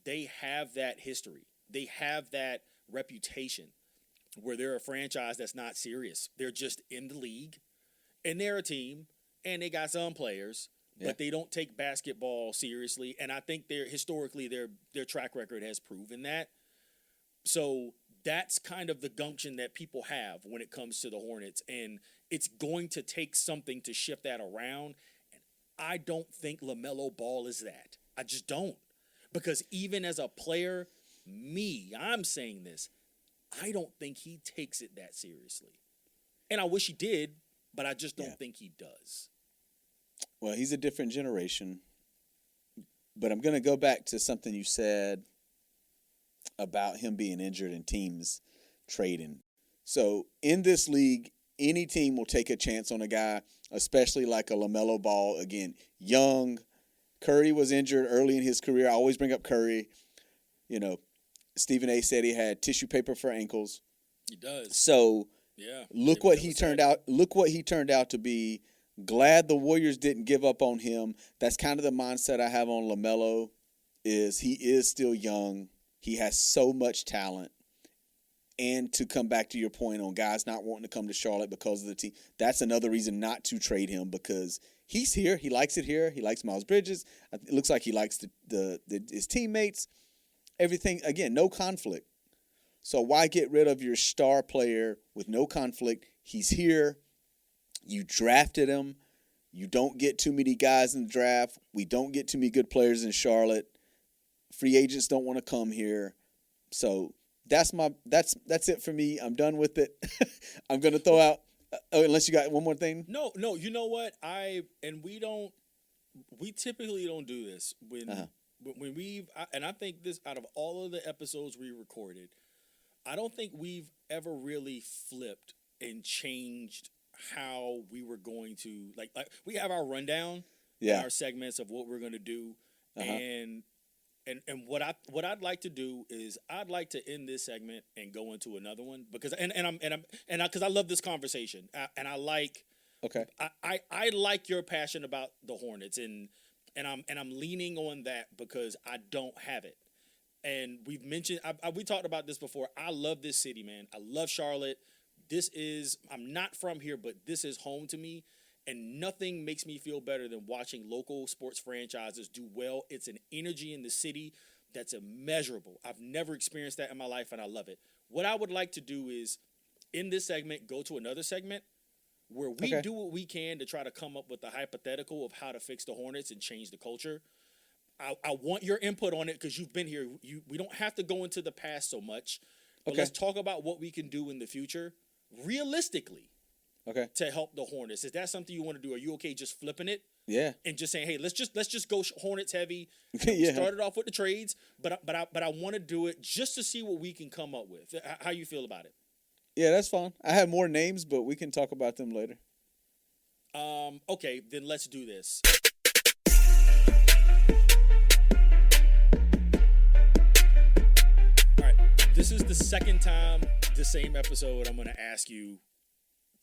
They have that history. They have that reputation where they're a franchise that's not serious. They're just in the league, and they're a team, and they got some players, but they don't take basketball seriously, and I think historically their track record has proven that. So that's kind of the gumption that people have when it comes to the Hornets, and it's going to take something to shift that around. And I don't think LaMelo Ball is that. I just don't. Because even as a player, I'm saying this, I don't think he takes it that seriously. And I wish he did, but I just don't think he does. Well, he's a different generation. But I'm going to go back to something you said about him being injured and teams trading. So in this league, any team will take a chance on a guy, especially like a LaMelo Ball. Again, young. Curry was injured early in his career. I always bring up Curry. You know, Stephen A. said he had tissue paper for ankles. He does. So look what he turned out. Look what he turned out to be. Glad the Warriors didn't give up on him. That's kind of the mindset I have on LaMelo. Is he is still young. He has so much talent. And to come back to your point on guys not wanting to come to Charlotte because of the team, that's another reason not to trade him, because he's here. He likes it here. He likes Miles Bridges. It looks like he likes his teammates. Everything, again, no conflict. So why get rid of your star player with no conflict? He's here. You drafted him. You don't get too many guys in the draft. We don't get too many good players in Charlotte. Free agents don't want to come here. So that's it for me. I'm done with it. I'm going to throw out unless you got one more thing. No, you know what? We typically don't do this when and I think this, out of all of the episodes we recorded, I don't think we've ever really flipped and changed how we were going to like we have our rundown, our segments of what we're going to do, and what I'd like to do is I'd like to end this segment and go into another one because because I love this conversation and I like I like your passion about the Hornets and I'm leaning on that because I don't have it. And we've mentioned we talked about this before. I love this city, man. I love Charlotte. I'm not from here, but this is home to me. And nothing makes me feel better than watching local sports franchises do well. It's an energy in the city that's immeasurable. I've never experienced that in my life, and I love it. What I would like to do is, in this segment, go to another segment where we do what we can to try to come up with a hypothetical of how to fix the Hornets and change the culture. I want your input on it because you've been here. We don't have to go into the past so much, but let's talk about what we can do in the future realistically. To help the Hornets. Is that something you want to do? Are you okay just flipping it? Yeah. And just saying, hey, let's just go Hornets heavy. Started off with the trades, but I want to do it just to see what we can come up with. How you feel about it? Yeah, that's fine. I have more names, but we can talk about them later. Okay, then let's do this. All right. This is the second time the same episode I'm going to ask you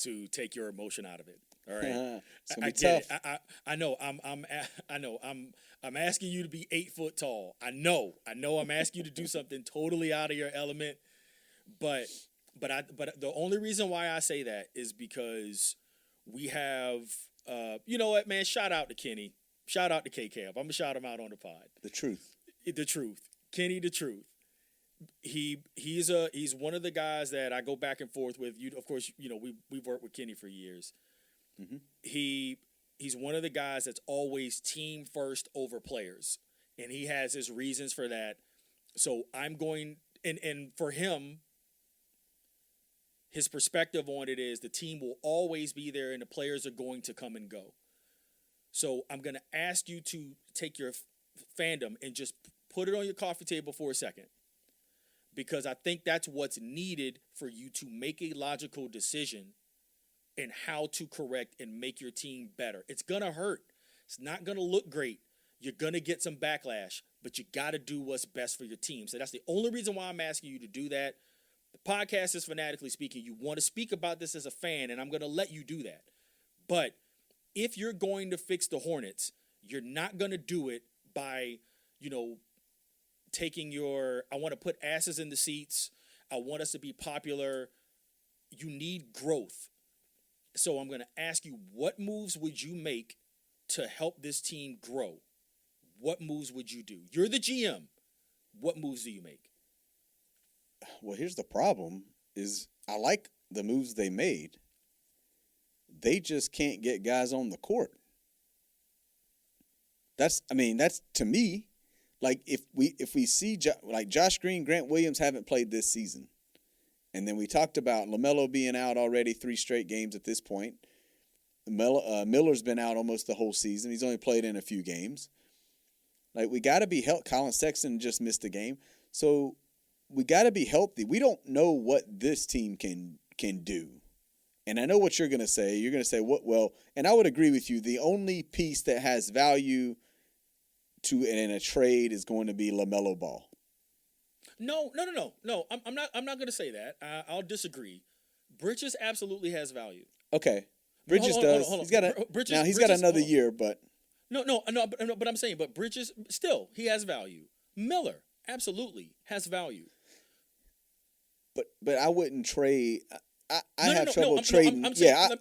to take your emotion out of it. All right. I get it. I know. I'm asking you to be 8 foot tall. I know. I'm asking you to do something totally out of your element. But the only reason why I say that is because we have you know what, man, shout out to Kenny. Shout out to K-Cab. I'm gonna shout him out on the pod. The truth. Kenny the truth. He's one of the guys that I go back and forth with. You, of course, you know we've worked with Kenny for years. Mm-hmm. He's one of the guys that's always team first over players, and he has his reasons for that. So I'm going and for him, his perspective on it is the team will always be there, and the players are going to come and go. So I'm going to ask you to take your fandom and just put it on your coffee table for a second. Because I think that's what's needed for you to make a logical decision in how to correct and make your team better. It's going to hurt. It's not going to look great. You're going to get some backlash, but you got to do what's best for your team. So that's the only reason why I'm asking you to do that. The podcast is Fanatically Speaking. You want to speak about this as a fan, and I'm going to let you do that. But if you're going to fix the Hornets, you're not going to do it by, taking I want to put asses in the seats. I want us to be popular. You need growth. So I'm going to ask you, what moves would you make to help this team grow, what moves would you do? You're the GM. What moves do you make? Well, here's the problem is I like the moves they made. They just can't get guys on the court. That's to me, like if we see like Josh Green, Grant Williams haven't played this season. And then we talked about LaMelo being out already 3 straight games at this point. Miller's been out almost the whole season. He's only played in a few games. Like, we got to be healthy. Colin Sexton just missed a game. So we got to be healthy. We don't know what this team can do. And I know what you're going to say. You're going to say, what? Well, and I would agree with you. The only piece that has value in a trade is going to be LaMelo Ball. No. I'm not going to say that. I'll disagree. Bridges absolutely has value. Okay, Bridges does. Hold on. He's got another year, but but I'm saying, but Bridges still he has value. Miller absolutely has value. But I wouldn't trade. I have trouble trading. I'm sorry.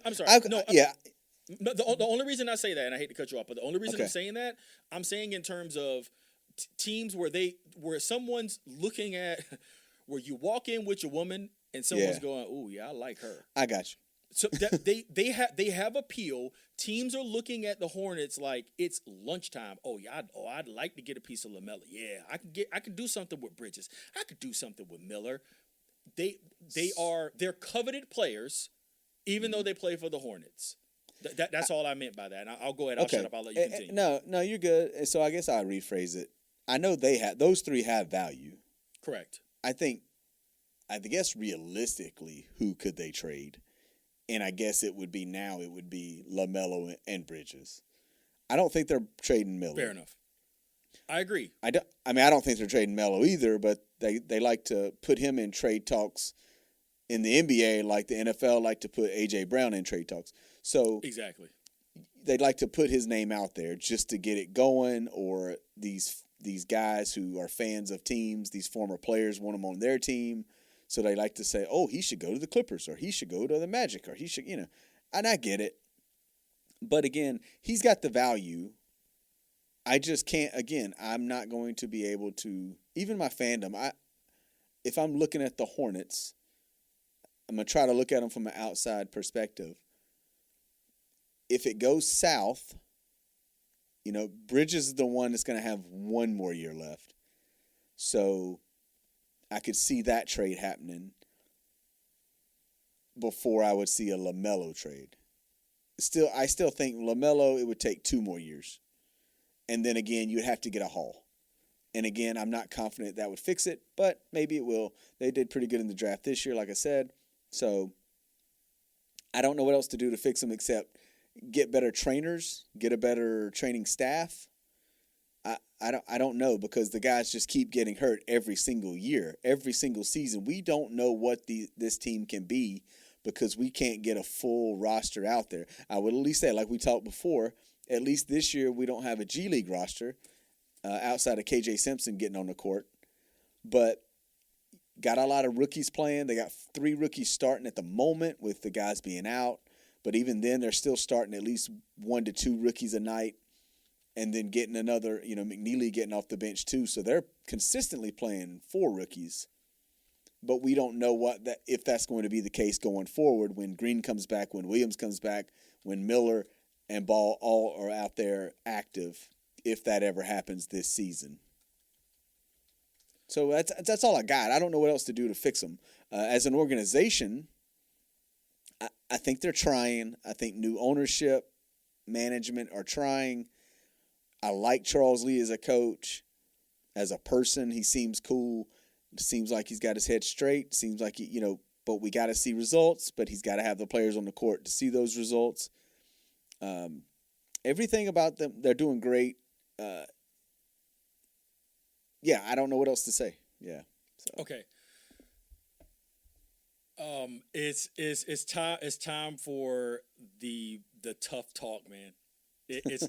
The only reason I say that, and I hate to cut you off, but the only reason I'm saying that, I'm saying in terms of teams where someone's looking at, where you walk in with your woman and someone's going, "Ooh, yeah, I like her." I got you. So they have appeal. Teams are looking at the Hornets like it's lunchtime. I'd like to get a piece of LaMelo. Yeah, I could do something with Bridges. I could do something with Miller. They're coveted players, even though they play for the Hornets. That's all I meant by that. And I'll go ahead. I'll shut up. I'll let you continue. No, you're good. So I guess I'll rephrase it. I know those 3 have value. Correct. I guess realistically, who could they trade? And I guess it would be LaMelo and Bridges. I don't think they're trading Miller. Fair enough. I agree. I don't think they're trading Melo either, but they like to put him in trade talks in the NBA like the NFL like to put A.J. Brown in trade talks. So exactly. They'd like to put his name out there just to get it going, or these guys who are fans of teams, these former players want him on their team. So they like to say, oh, he should go to the Clippers, or he should go to the Magic, or he should, and I get it. But again, he's got the value. I just can't, I'm not going to be able to, even my fandom, if I'm looking at the Hornets, I'm going to try to look at them from an outside perspective. If it goes south, Bridges is the one that's going to have 1 more year left. So I could see that trade happening before I would see a LaMelo trade. I still think LaMelo, it would take 2 more years. And then again, you'd have to get a haul. And again, I'm not confident that would fix it, but maybe it will. They did pretty good in the draft this year, like I said. So I don't know what else to do to fix them except get better trainers, get a better training staff. I don't know, because the guys just keep getting hurt every single year, every single season. We don't know what this team can be because we can't get a full roster out there. I would at least say, like we talked before, at least this year we don't have a G League roster outside of KJ Simpson getting on the court. But got a lot of rookies playing. They got 3 rookies starting at the moment with the guys being out. But even then, they're still starting at least 1 to 2 rookies a night. And then getting another, McNeely getting off the bench too. So they're consistently playing 4 rookies. But we don't know if that's going to be the case going forward when Green comes back, when Williams comes back, when Miller and Ball all are out there active, if that ever happens this season. So that's all I got. I don't know what else to do to fix them. As an organization, I think they're trying. I think new ownership, management are trying. I like Charles Lee as a coach. As a person, he seems cool. It seems like he's got his head straight. Seems like but we got to see results. But he's got to have the players on the court to see those results. Everything about them, they're doing great. I don't know what else to say. Yeah. So. Okay. It's time for the tough talk, man. It's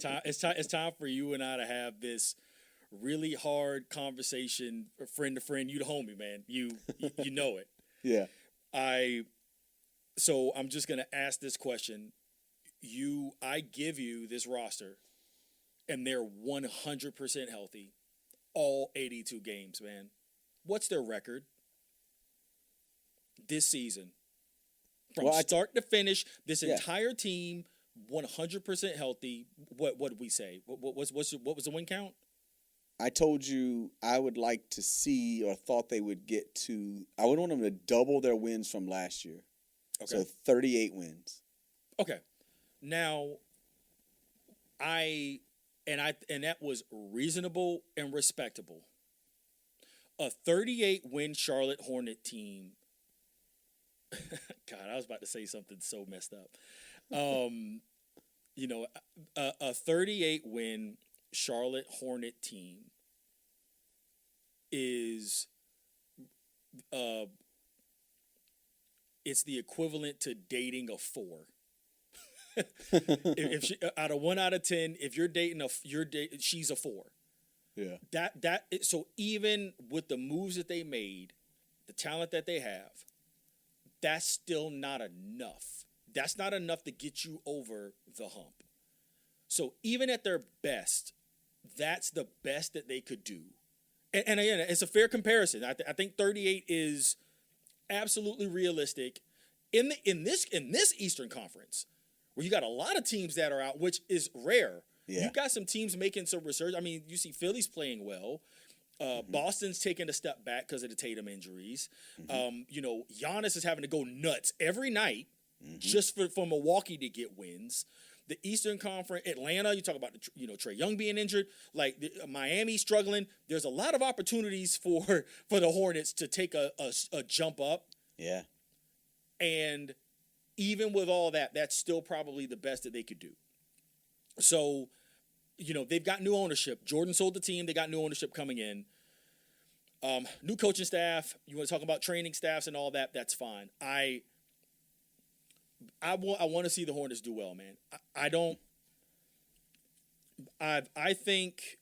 time for you and I to have this really hard conversation, friend to friend. You the homie, man. You know it. Yeah. So I'm just gonna ask this question. I give you this roster, and they're 100% healthy all 82 games, man. What's their record this season? From start to finish, this entire team 100% healthy. What did we say? What was the win count? I told you I would like to see, or thought they would get to, I would want them to double their wins from last year. Okay. So 38 wins. Okay. Now, and that was reasonable and respectable. A 38-win Charlotte Hornet team. God, I was about to say something so messed up. You know, a 38-win Charlotte Hornet team is it's the equivalent to dating a 4. if she, out of 1 out of 10, if you're dating she's a 4. Yeah. So even with the moves that they made, the talent that they have, that's still not enough. That's not enough to get you over the hump. So even at their best, that's the best that they could do. And again, it's a fair comparison. I think 38 is absolutely realistic in this Eastern Conference, where you got a lot of teams that are out, which is rare. Yeah. You got some teams making some resurgence. I mean, you see Philly's playing well. Boston's taking a step back because of the Tatum injuries. You know, Giannis is having to go nuts every night just for Milwaukee to get wins. The Eastern Conference, Atlanta, you talk about Trae Young being injured, like Miami struggling. There's a lot of opportunities for the Hornets to take a jump up. Yeah. And even with all that, that's still probably the best that they could do. So, you know, they've got new ownership. Jordan sold the team. They got new ownership coming in. New coaching staff. You want to talk about training staffs and all that? That's fine. I want to see the Hornets do well, man. I think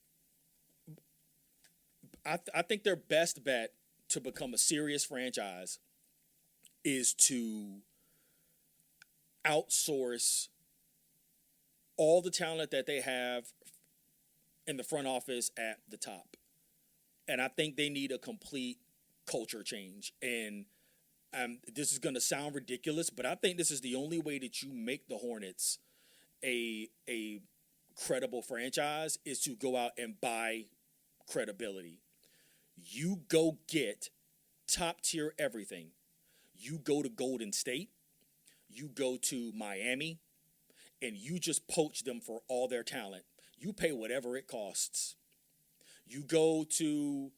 their best bet to become a serious franchise is to outsource all the talent that they have in the front office at the top. And I think they need a complete culture change. And this is going to sound ridiculous, but I think this is the only way that you make the Hornets a credible franchise is to go out and buy credibility. You go get top tier everything. You go to Golden State, you go to Miami, and you just poach them for all their talent. You pay whatever it costs. You go to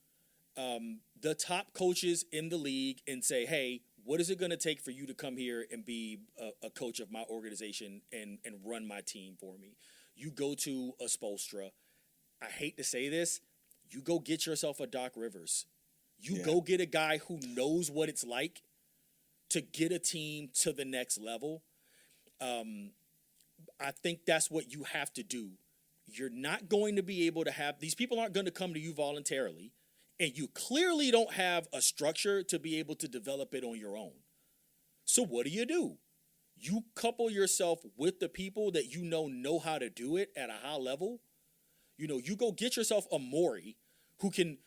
the top coaches in the league and say, hey, what is it going to take for you to come here and be a coach of my organization and run my team for me? You go to a Spoelstra. I hate to say this. You go get yourself a Doc Rivers. You go get a guy who knows what it's like to get a team to the next level. I think that's what you have to do. You're not going to be able to have – these people aren't going to come to you voluntarily, and you clearly don't have a structure to be able to develop it on your own. So what do? You couple yourself with the people that you know how to do it at a high level. You know, you go get yourself a Morey who can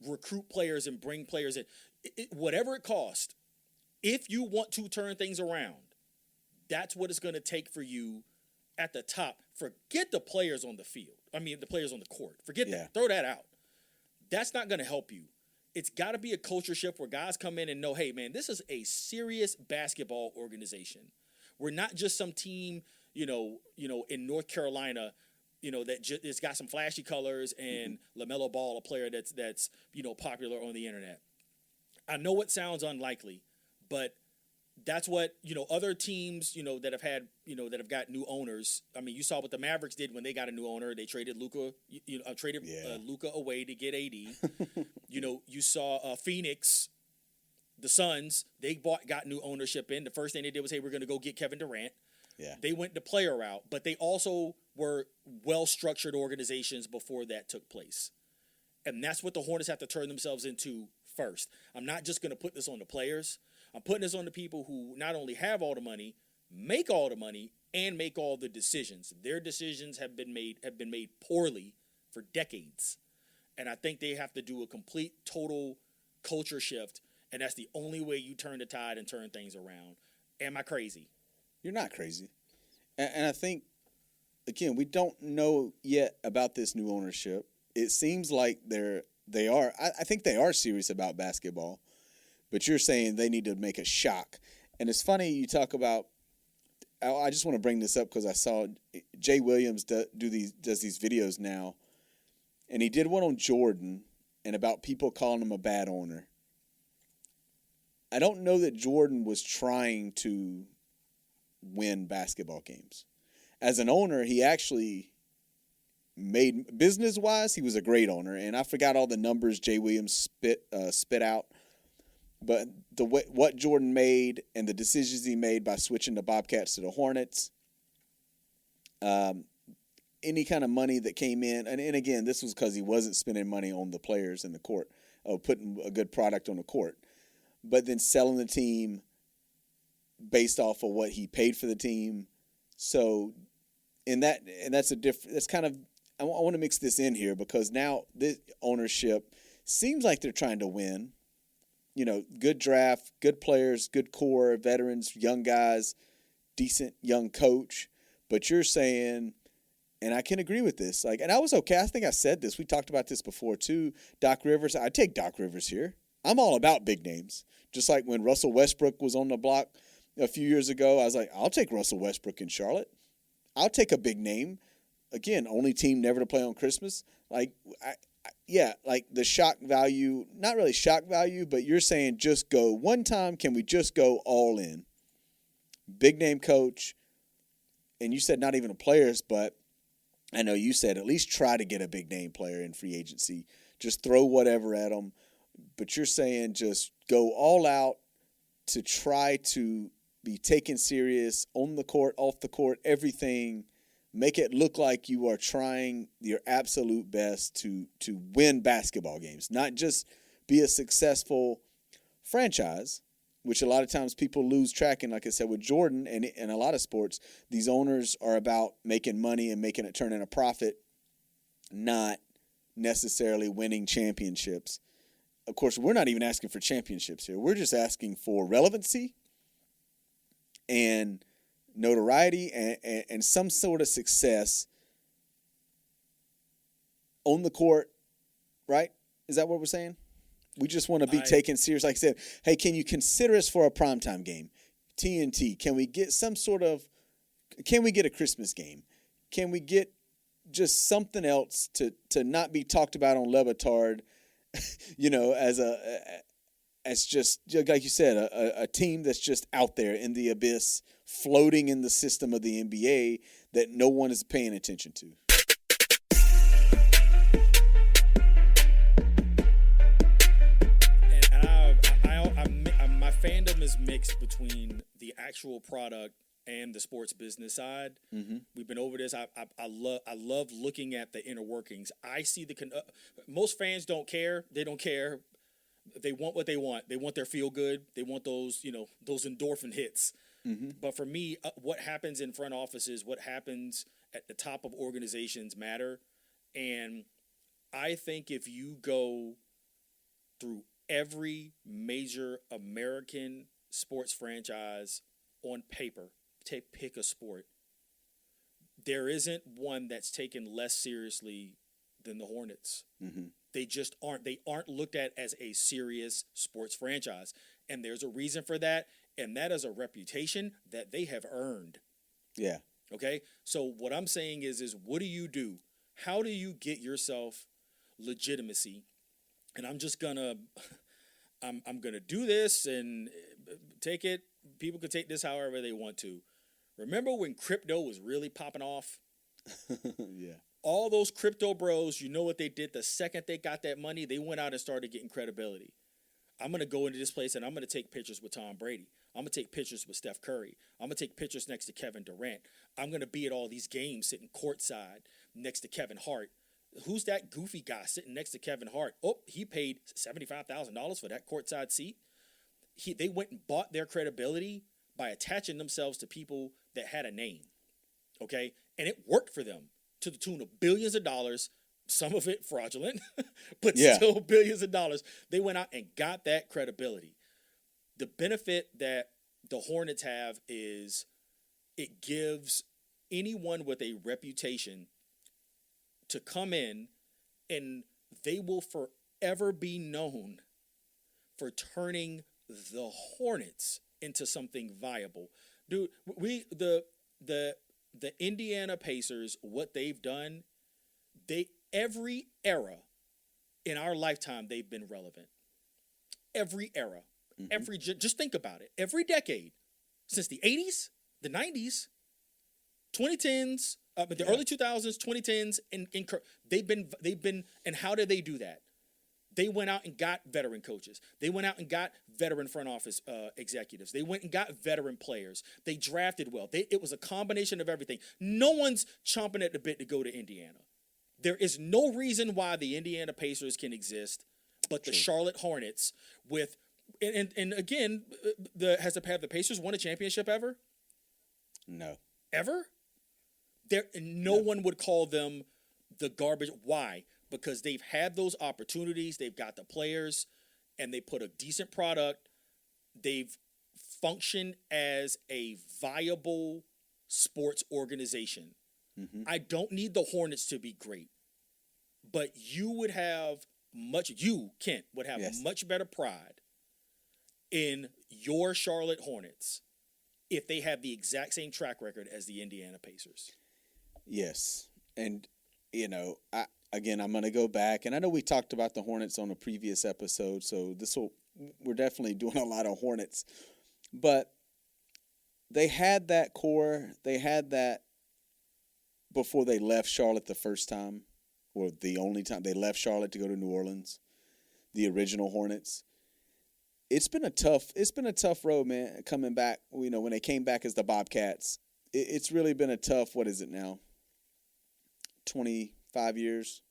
recruit players and bring players in. Whatever it costs, if you want to turn things around, that's what it's going to take for you at the top. Forget the players on the field. I mean, the players on the court. Forget that. Throw that out. That's not going to help you. It's got to be a culture shift where guys come in and know, hey, man, this is a serious basketball organization. We're not just some team, in North Carolina, that it's got some flashy colors and LaMelo Ball, a player that's popular on the internet. I know it sounds unlikely, but that's what, other teams, that have had, that have got new owners. I mean, you saw what the Mavericks did when they got a new owner. They traded Luka, Luka away to get AD. You saw Phoenix, the Suns, they got new ownership in. The first thing they did was, hey, we're going to go get Kevin Durant. Yeah. They went the player route, but they also were well-structured organizations before that took place. And that's what the Hornets have to turn themselves into first. I'm not just going to put this on the players. I'm putting this on the people who not only have all the money, make all the money, and make all the decisions. Their decisions have been made poorly for decades. And I think they have to do a complete, total culture shift, and that's the only way you turn the tide and turn things around. Am I crazy? You're not crazy. And I think, again, we don't know yet about this new ownership. It seems like they are. I think they are serious about basketball, but you're saying they need to make a shock. And it's funny you talk about. I just want to bring this up because I saw Jay Williams does these videos now, and he did one on Jordan and about people calling him a bad owner. I don't know that Jordan was trying to win basketball games. As an owner, he actually made, business-wise, he was a great owner. And I forgot all the numbers Jay Williams spit out. But what Jordan made and the decisions he made by switching the Bobcats to the Hornets, any kind of money that came in, and again, this was because he wasn't spending money on the players in the court, putting a good product on the court. But then selling the team based off of what he paid for the team. So, that's kind of, I want to mix this in here because now this ownership seems like they're trying to win. You know, good draft, good players, good core, veterans, young guys, decent young coach. But you're saying, and I can agree with this, and I was okay. I think I said this. We talked about this before too. Doc Rivers, I'd take Doc Rivers here. I'm all about big names. Just like when Russell Westbrook was on the block a few years ago, I was like, I'll take Russell Westbrook in Charlotte. I'll take a big name. Again, only team never to play on Christmas. Like the shock value, not really shock value, but you're saying just go one time. Can we just go all in? Big name coach. And you said not even the players, but I know you said at least try to get a big name player in free agency. Just throw whatever at them. But you're saying just go all out to try to be taken serious on the court, off the court, everything. Make it look like you are trying your absolute best to win basketball games, not just be a successful franchise, which a lot of times people lose track. And like I said, with Jordan and a lot of sports, these owners are about making money and making it turn in a profit, not necessarily winning championships. Of course, we're not even asking for championships here. We're just asking for relevancy and notoriety and some sort of success on the court, right? Is that what we're saying? We just want to be taken serious. Like I said, hey, can you consider us for a primetime game? TNT, can we get a Christmas game? Can we get just something else to not be talked about on Levitard, as just like you said, a team that's just out there in the abyss, floating in the system of the NBA that no one is paying attention to. And my fandom is mixed between the actual product and the sports business side. Mm-hmm. We've been over this. I love looking at the inner workings. I see most fans don't care. They don't care. They want what they want. They want their feel good. They want those endorphin hits. Mm-hmm. But for me, what happens in front offices, what happens at the top of organizations matter. And I think if you go through every major American sports franchise on paper, pick a sport, there isn't one that's taken less seriously than the Hornets. Mm-hmm. They just aren't. They aren't looked at as a serious sports franchise. And there's a reason for that. And that is a reputation that they have earned. Yeah. Okay? So what I'm saying is what do you do? How do you get yourself legitimacy? And I'm just gonna do this and take it. People can take this however they want to. Remember when crypto was really popping off? Yeah. All those crypto bros, you know what they did the second they got that money? They went out and started getting credibility. I'm going to go into this place and I'm going to take pictures with Tom Brady. I'm going to take pictures with Steph Curry. I'm going to take pictures next to Kevin Durant. I'm going to be at all these games sitting courtside next to Kevin Hart. Who's that goofy guy sitting next to Kevin Hart? Oh, he paid $75,000 for that courtside seat. They went and bought their credibility by attaching themselves to people that had a name. okay? And it worked for them to the tune of billions of dollars, some of it fraudulent, but still billions of dollars. They went out and got that credibility. The benefit that the Hornets have is it gives anyone with a reputation to come in, and they will forever be known for turning the Hornets into something viable. Dude, the Indiana Pacers, what they've done, every era in our lifetime, they've been relevant. Every era. Just think about it. Every decade, since the 80s, the 90s, 2010s, but the early 2000s, 2010s, and they've been, and how did they do that? They went out and got veteran coaches. They went out and got veteran front office executives. They went and got veteran players. They drafted well. It was a combination of everything. No one's chomping at the bit to go to Indiana. There is no reason why the Indiana Pacers can exist, but the Charlotte Hornets with, and again, have the Pacers won a championship ever? No. Ever? No one would call them the garbage. Why? Because they've had those opportunities, they've got the players, and they put a decent product. They've functioned as a viable sports organization. I don't need the Hornets to be great, but Kent, would have much better pride in your Charlotte Hornets if they have the exact same track record as the Indiana Pacers. Yes. And, I'm going to go back, and I know we talked about the Hornets on a previous episode, so we're definitely doing a lot of Hornets, but they had that core, they had that before they left Charlotte the first time, or the only time they left Charlotte to go to New Orleans, the original Hornets. It's been a tough road, man, coming back, when they came back as the Bobcats. It's really been a tough, what is it now, 25 years,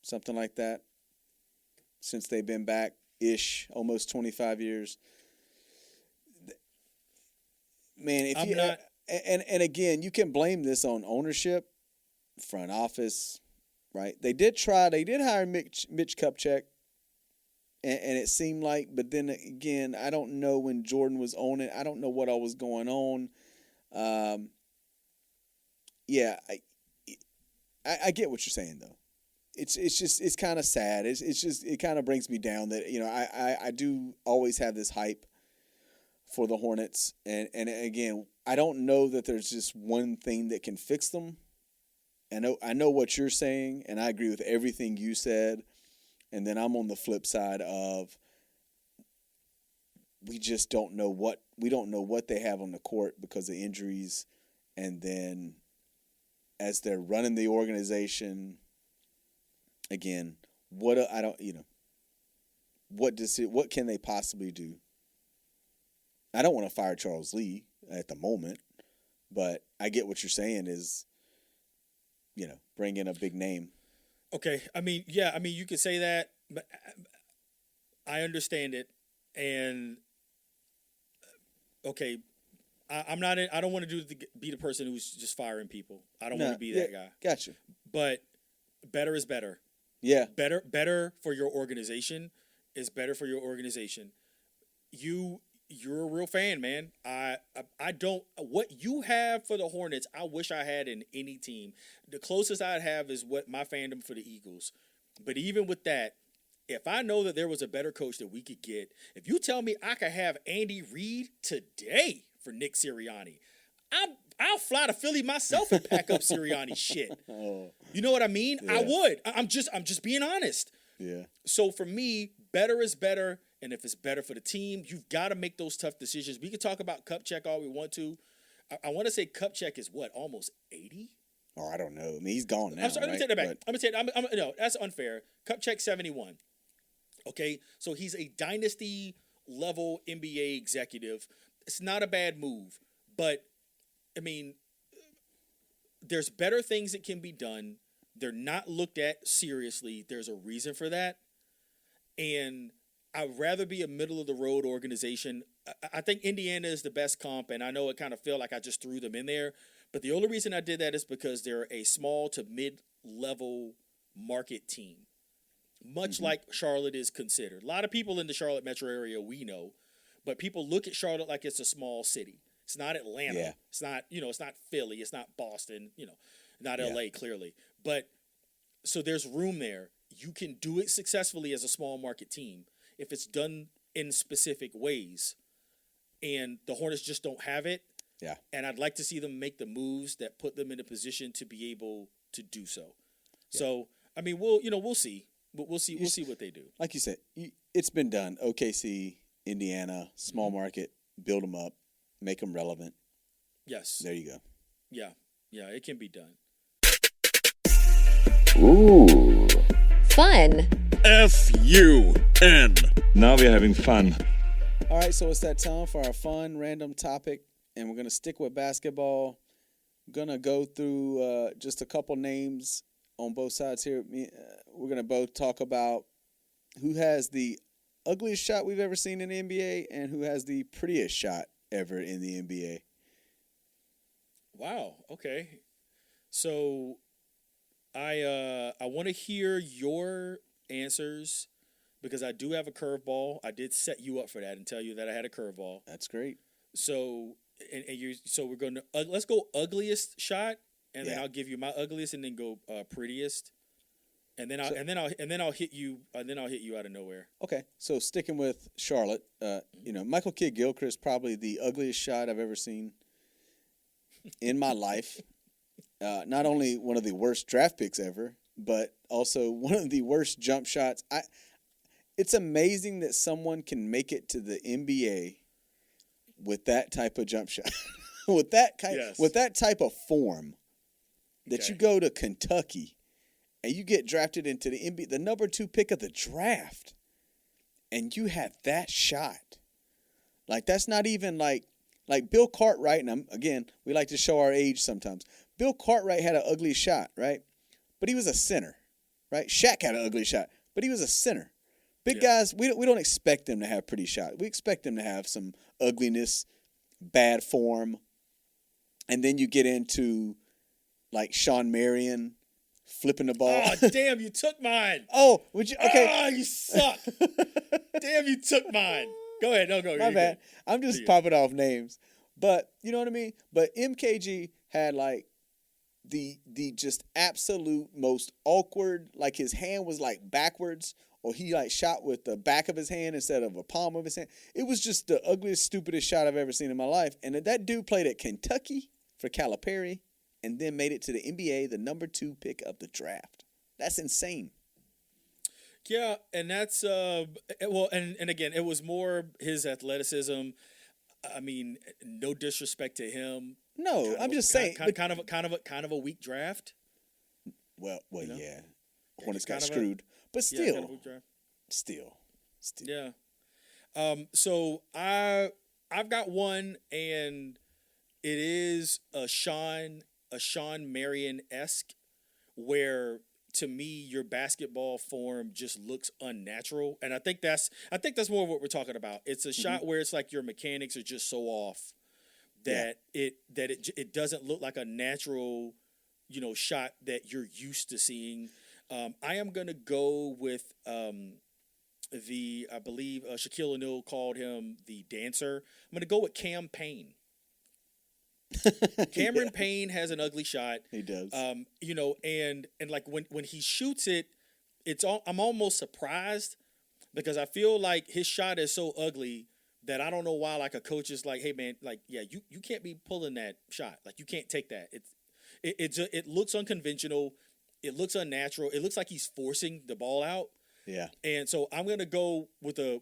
something like that, since they've been back-ish, almost 25 years. Man, and again, you can blame this on ownership, front office, right? They did hire Mitch Kupchak, and it seemed like, but then again, I don't know when Jordan was owning. I don't know what all was going on. I get what you're saying though. It's kind of sad. It kind of brings me down that I do always have this hype for the Hornets, and again, I don't know that there's just one thing that can fix them. I know what you're saying, and I agree with everything you said. And then I'm on the flip side of we don't know what they have on the court because of injuries, and then as they're running the organization, again, what can they possibly do? I don't want to fire Charles Lee at the moment, but I get what you're saying is, bring in a big name. Okay, you could say that, but I understand it, and okay, I don't want to be the person who's just firing people. I don't want to be that guy. Gotcha. But better is better. Yeah. Better for your organization is better for your organization. You're a real fan, man. I don't. What you have for the Hornets, I wish I had in any team. The closest I'd have is what my fandom for the Eagles. But even with that, if I know that there was a better coach that we could get, if you tell me I could have Andy Reid today for Nick Sirianni, I'll fly to Philly myself and pack up Sirianni's shit. Oh. You know what I mean? Yeah. I would. I'm just being honest. Yeah. So for me, better is better. And if it's better for the team, you've got to make those tough decisions. We can talk about Kupchak all we want to. I want to say Kupchak is what, almost 80? Oh, I don't know. I mean, he's gone now. I'm sorry, right? let me take that back. No, that's unfair. Kupchak 71. Okay, so he's a dynasty level NBA executive. It's not a bad move, but I mean, there's better things that can be done. They're not looked at seriously. There's a reason for that, and I'd rather be a middle-of-the-road organization. I think Indiana is the best comp, and I know it kind of felt like I just threw them in there, But the only reason I did that is because they're a small to mid-level market team, much like Charlotte is considered. A lot of people in the Charlotte metro area we know, but people look at Charlotte like it's a small city. It's not Atlanta. Yeah. It's not, it's not Philly. It's not Boston, not LA, clearly. But so there's room there. You can do it successfully as a small market team if it's done in specific ways. And the Hornets just don't have it. Yeah. And I'd like to see them make the moves that put them in a position to be able to do so. Yeah. So, I mean, we'll see. We'll see what they do. Like you said, it's been done. OKC, Indiana, small market, build them up, make them relevant. Yes. There you go. Yeah, it can be done. Ooh. Fun. F-U-N. Now we're having fun. All right, so it's that time for our fun random topic, and we're going to stick with basketball. I'm going to go through just a couple names on both sides here. We're going to both talk about who has the ugliest shot we've ever seen in the NBA and who has the prettiest shot ever in the NBA. Wow, okay. So I want to hear your answers because I do have a curveball. I did set you up for that and tell you that I had a curveball. That's great. So we're going to let's go ugliest shot, and then I'll give you my ugliest, and then go prettiest, and then I'll hit you out of nowhere. Okay, so sticking with Charlotte, Michael Kidd-Gilchrist, probably the ugliest shot I've ever seen in my life. Not only one of the worst draft picks ever, but also one of the worst jump shots. It's amazing that someone can make it to the NBA with that type of jump shot, with that type of form. That you go to Kentucky and you get drafted into the NBA, the number 2 pick of the draft, and you have that shot. Like, that's not even like Bill Cartwright, and again, we like to show our age sometimes. Bill Cartwright had an ugly shot, right? But he was a center, right? Shaq had an ugly shot, but he was a center. Big guys, we don't expect them to have pretty shots. We expect them to have some ugliness, bad form, and then you get into like Sean Marion flipping the ball. Oh, damn, you took mine. Oh, would you? Okay. Oh, you suck. Damn, you took mine. Go ahead. No, go. My bad. Good. I'm just popping off names. But, you know what I mean? But MKG had like the just absolute most awkward, like his hand was like backwards, or he like shot with the back of his hand instead of a palm of his hand. It was just the ugliest, stupidest shot I've ever seen in my life. And that dude played at Kentucky for Calipari and then made it to the NBA, the number 2 pick of the draft. That's insane. Yeah, and that's and again, it was more his athleticism. I mean, no disrespect to him. No, I'm just saying, kind of a weak draft. Well, yeah. Hornets got screwed, but still, kind of a weak draft. Still. Yeah. So I've got one, and it is a Sean Marion-esque, where to me your basketball form just looks unnatural, and I think that's more of what we're talking about. It's a shot where it's like your mechanics are just so off that it doesn't look like a natural, shot that you're used to seeing. I am gonna go with I believe Shaquille O'Neal called him the dancer. I'm gonna go with Cam Payne. Cameron Payne has an ugly shot. He does. And like when he shoots it, I'm almost surprised because I feel like his shot is so ugly that I don't know why like a coach is like, hey man, like you can't be pulling that shot. Like you can't take that. It looks unconventional. It looks unnatural. It looks like he's forcing the ball out. Yeah. And so I'm gonna go with a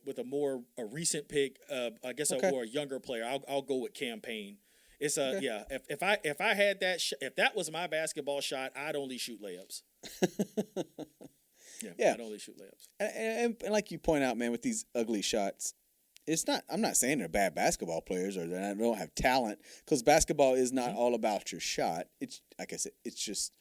recent pick. I guess or a younger player. I'll go with Cam Payne. It's If I had that if that was my basketball shot, I'd only shoot layups. I'd only shoot layups. And like you point out, man, with these ugly shots, I'm not saying they're bad basketball players or they don't have talent, because basketball is not all about your shot. It's like I said, it's just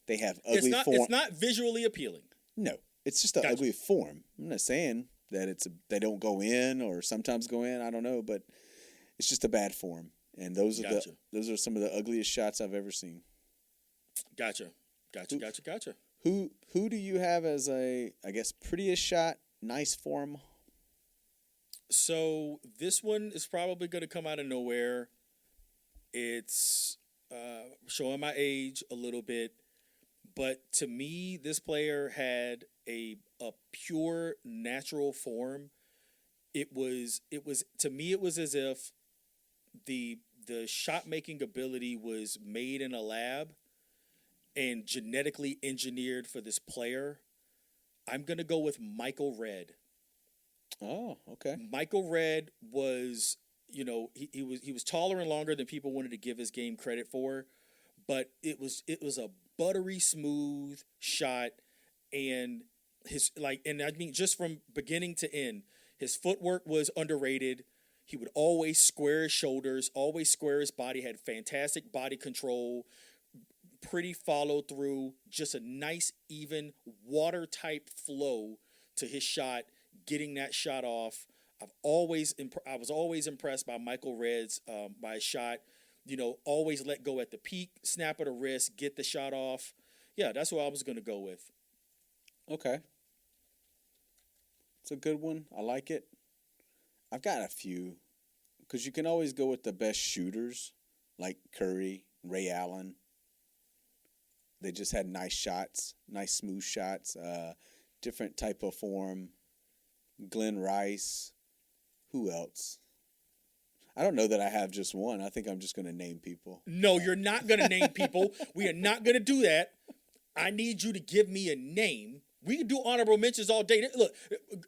they have ugly form. It's not visually appealing. No, it's just an ugly form. I'm not saying that they don't go in or sometimes go in. I don't know, but it's just a bad form. And those are Gotcha. those are some of the ugliest shots I've ever seen. Gotcha. Who do you have as I guess prettiest shot, nice form? So this one is probably going to come out of nowhere. It's showing my age a little bit, but to me, this player had a pure natural form. It was to me, it was as if the shot making ability was made in a lab and genetically engineered for this player. I'm gonna go with Michael Redd. Oh, okay. Michael Redd was, he was taller and longer than people wanted to give his game credit for, but it was a buttery smooth shot, and and I mean just from beginning to end, his footwork was underrated. He would always square his shoulders, always square his body, had fantastic body control, pretty follow through, just a nice, even water type flow to his shot, getting that shot off. I was always impressed by Michael Redd's by his shot. Always let go at the peak, snap of the wrist, get the shot off. Yeah, that's what I was going to go with. Okay. It's a good one. I like it. I've got a few, because you can always go with the best shooters, like Curry, Ray Allen. They just had nice shots, nice smooth shots, different type of form. Glenn Rice. Who else? I don't know that I have just one. I think I'm just going to name people. No, you're not going to name people. We are not going to do that. I need you to give me a name. We can do honorable mentions all day. Look,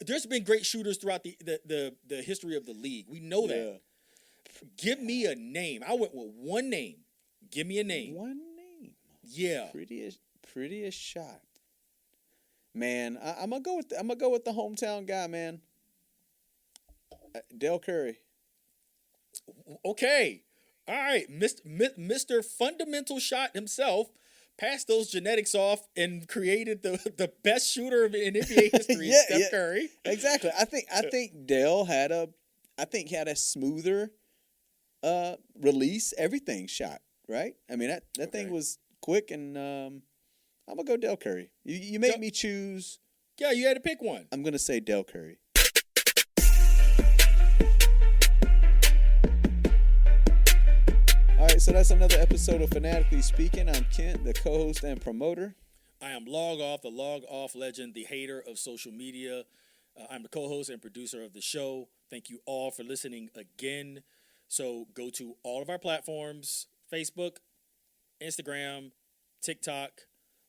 there's been great shooters throughout the history of the league. We know that. Yeah. Give me a name. I went with one name. Give me a name. One name. Yeah. Prettiest shot. Man, I'm gonna go with the hometown guy, man. Dell Curry. Okay. All right. Mr. Fundamental Shot himself passed those genetics off and created the best shooter in NBA history, Steph Curry. Exactly. I think Dell had a smoother release everything shot, right? I mean that thing was quick, and I'm gonna go Dell Curry. You made me choose. Yeah, you had to pick one. I'm gonna say Dell Curry. All right, so that's another episode of Fanatically Speaking. I'm Kent, the co-host and promoter. I am Logoff, the Logoff Legend, the hater of social media. I'm the co-host and producer of the show. Thank you all for listening again. So go to all of our platforms, Facebook, Instagram, TikTok,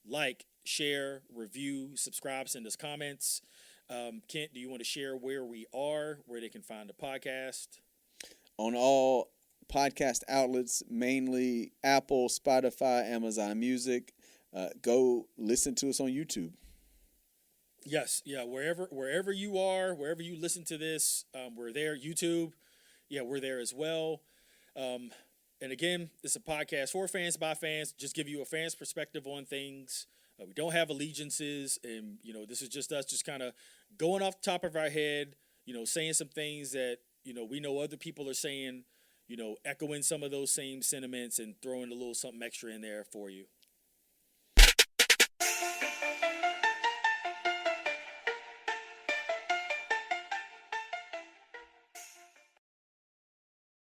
like, share, review, subscribe, send us comments. Kent, do you want to share where we are, where they can find the podcast? On all podcast outlets, mainly Apple, Spotify, Amazon Music. Go listen to us on YouTube. Yes, yeah, wherever you are, wherever you listen to this, we're there. YouTube, yeah, we're there as well. And again, it's a podcast for fans by fans. Just give you a fan's perspective on things. We don't have allegiances, and this is just us, just kind of going off the top of our head. Saying some things that we know other people are saying. Echoing some of those same sentiments and throwing a little something extra in there for you.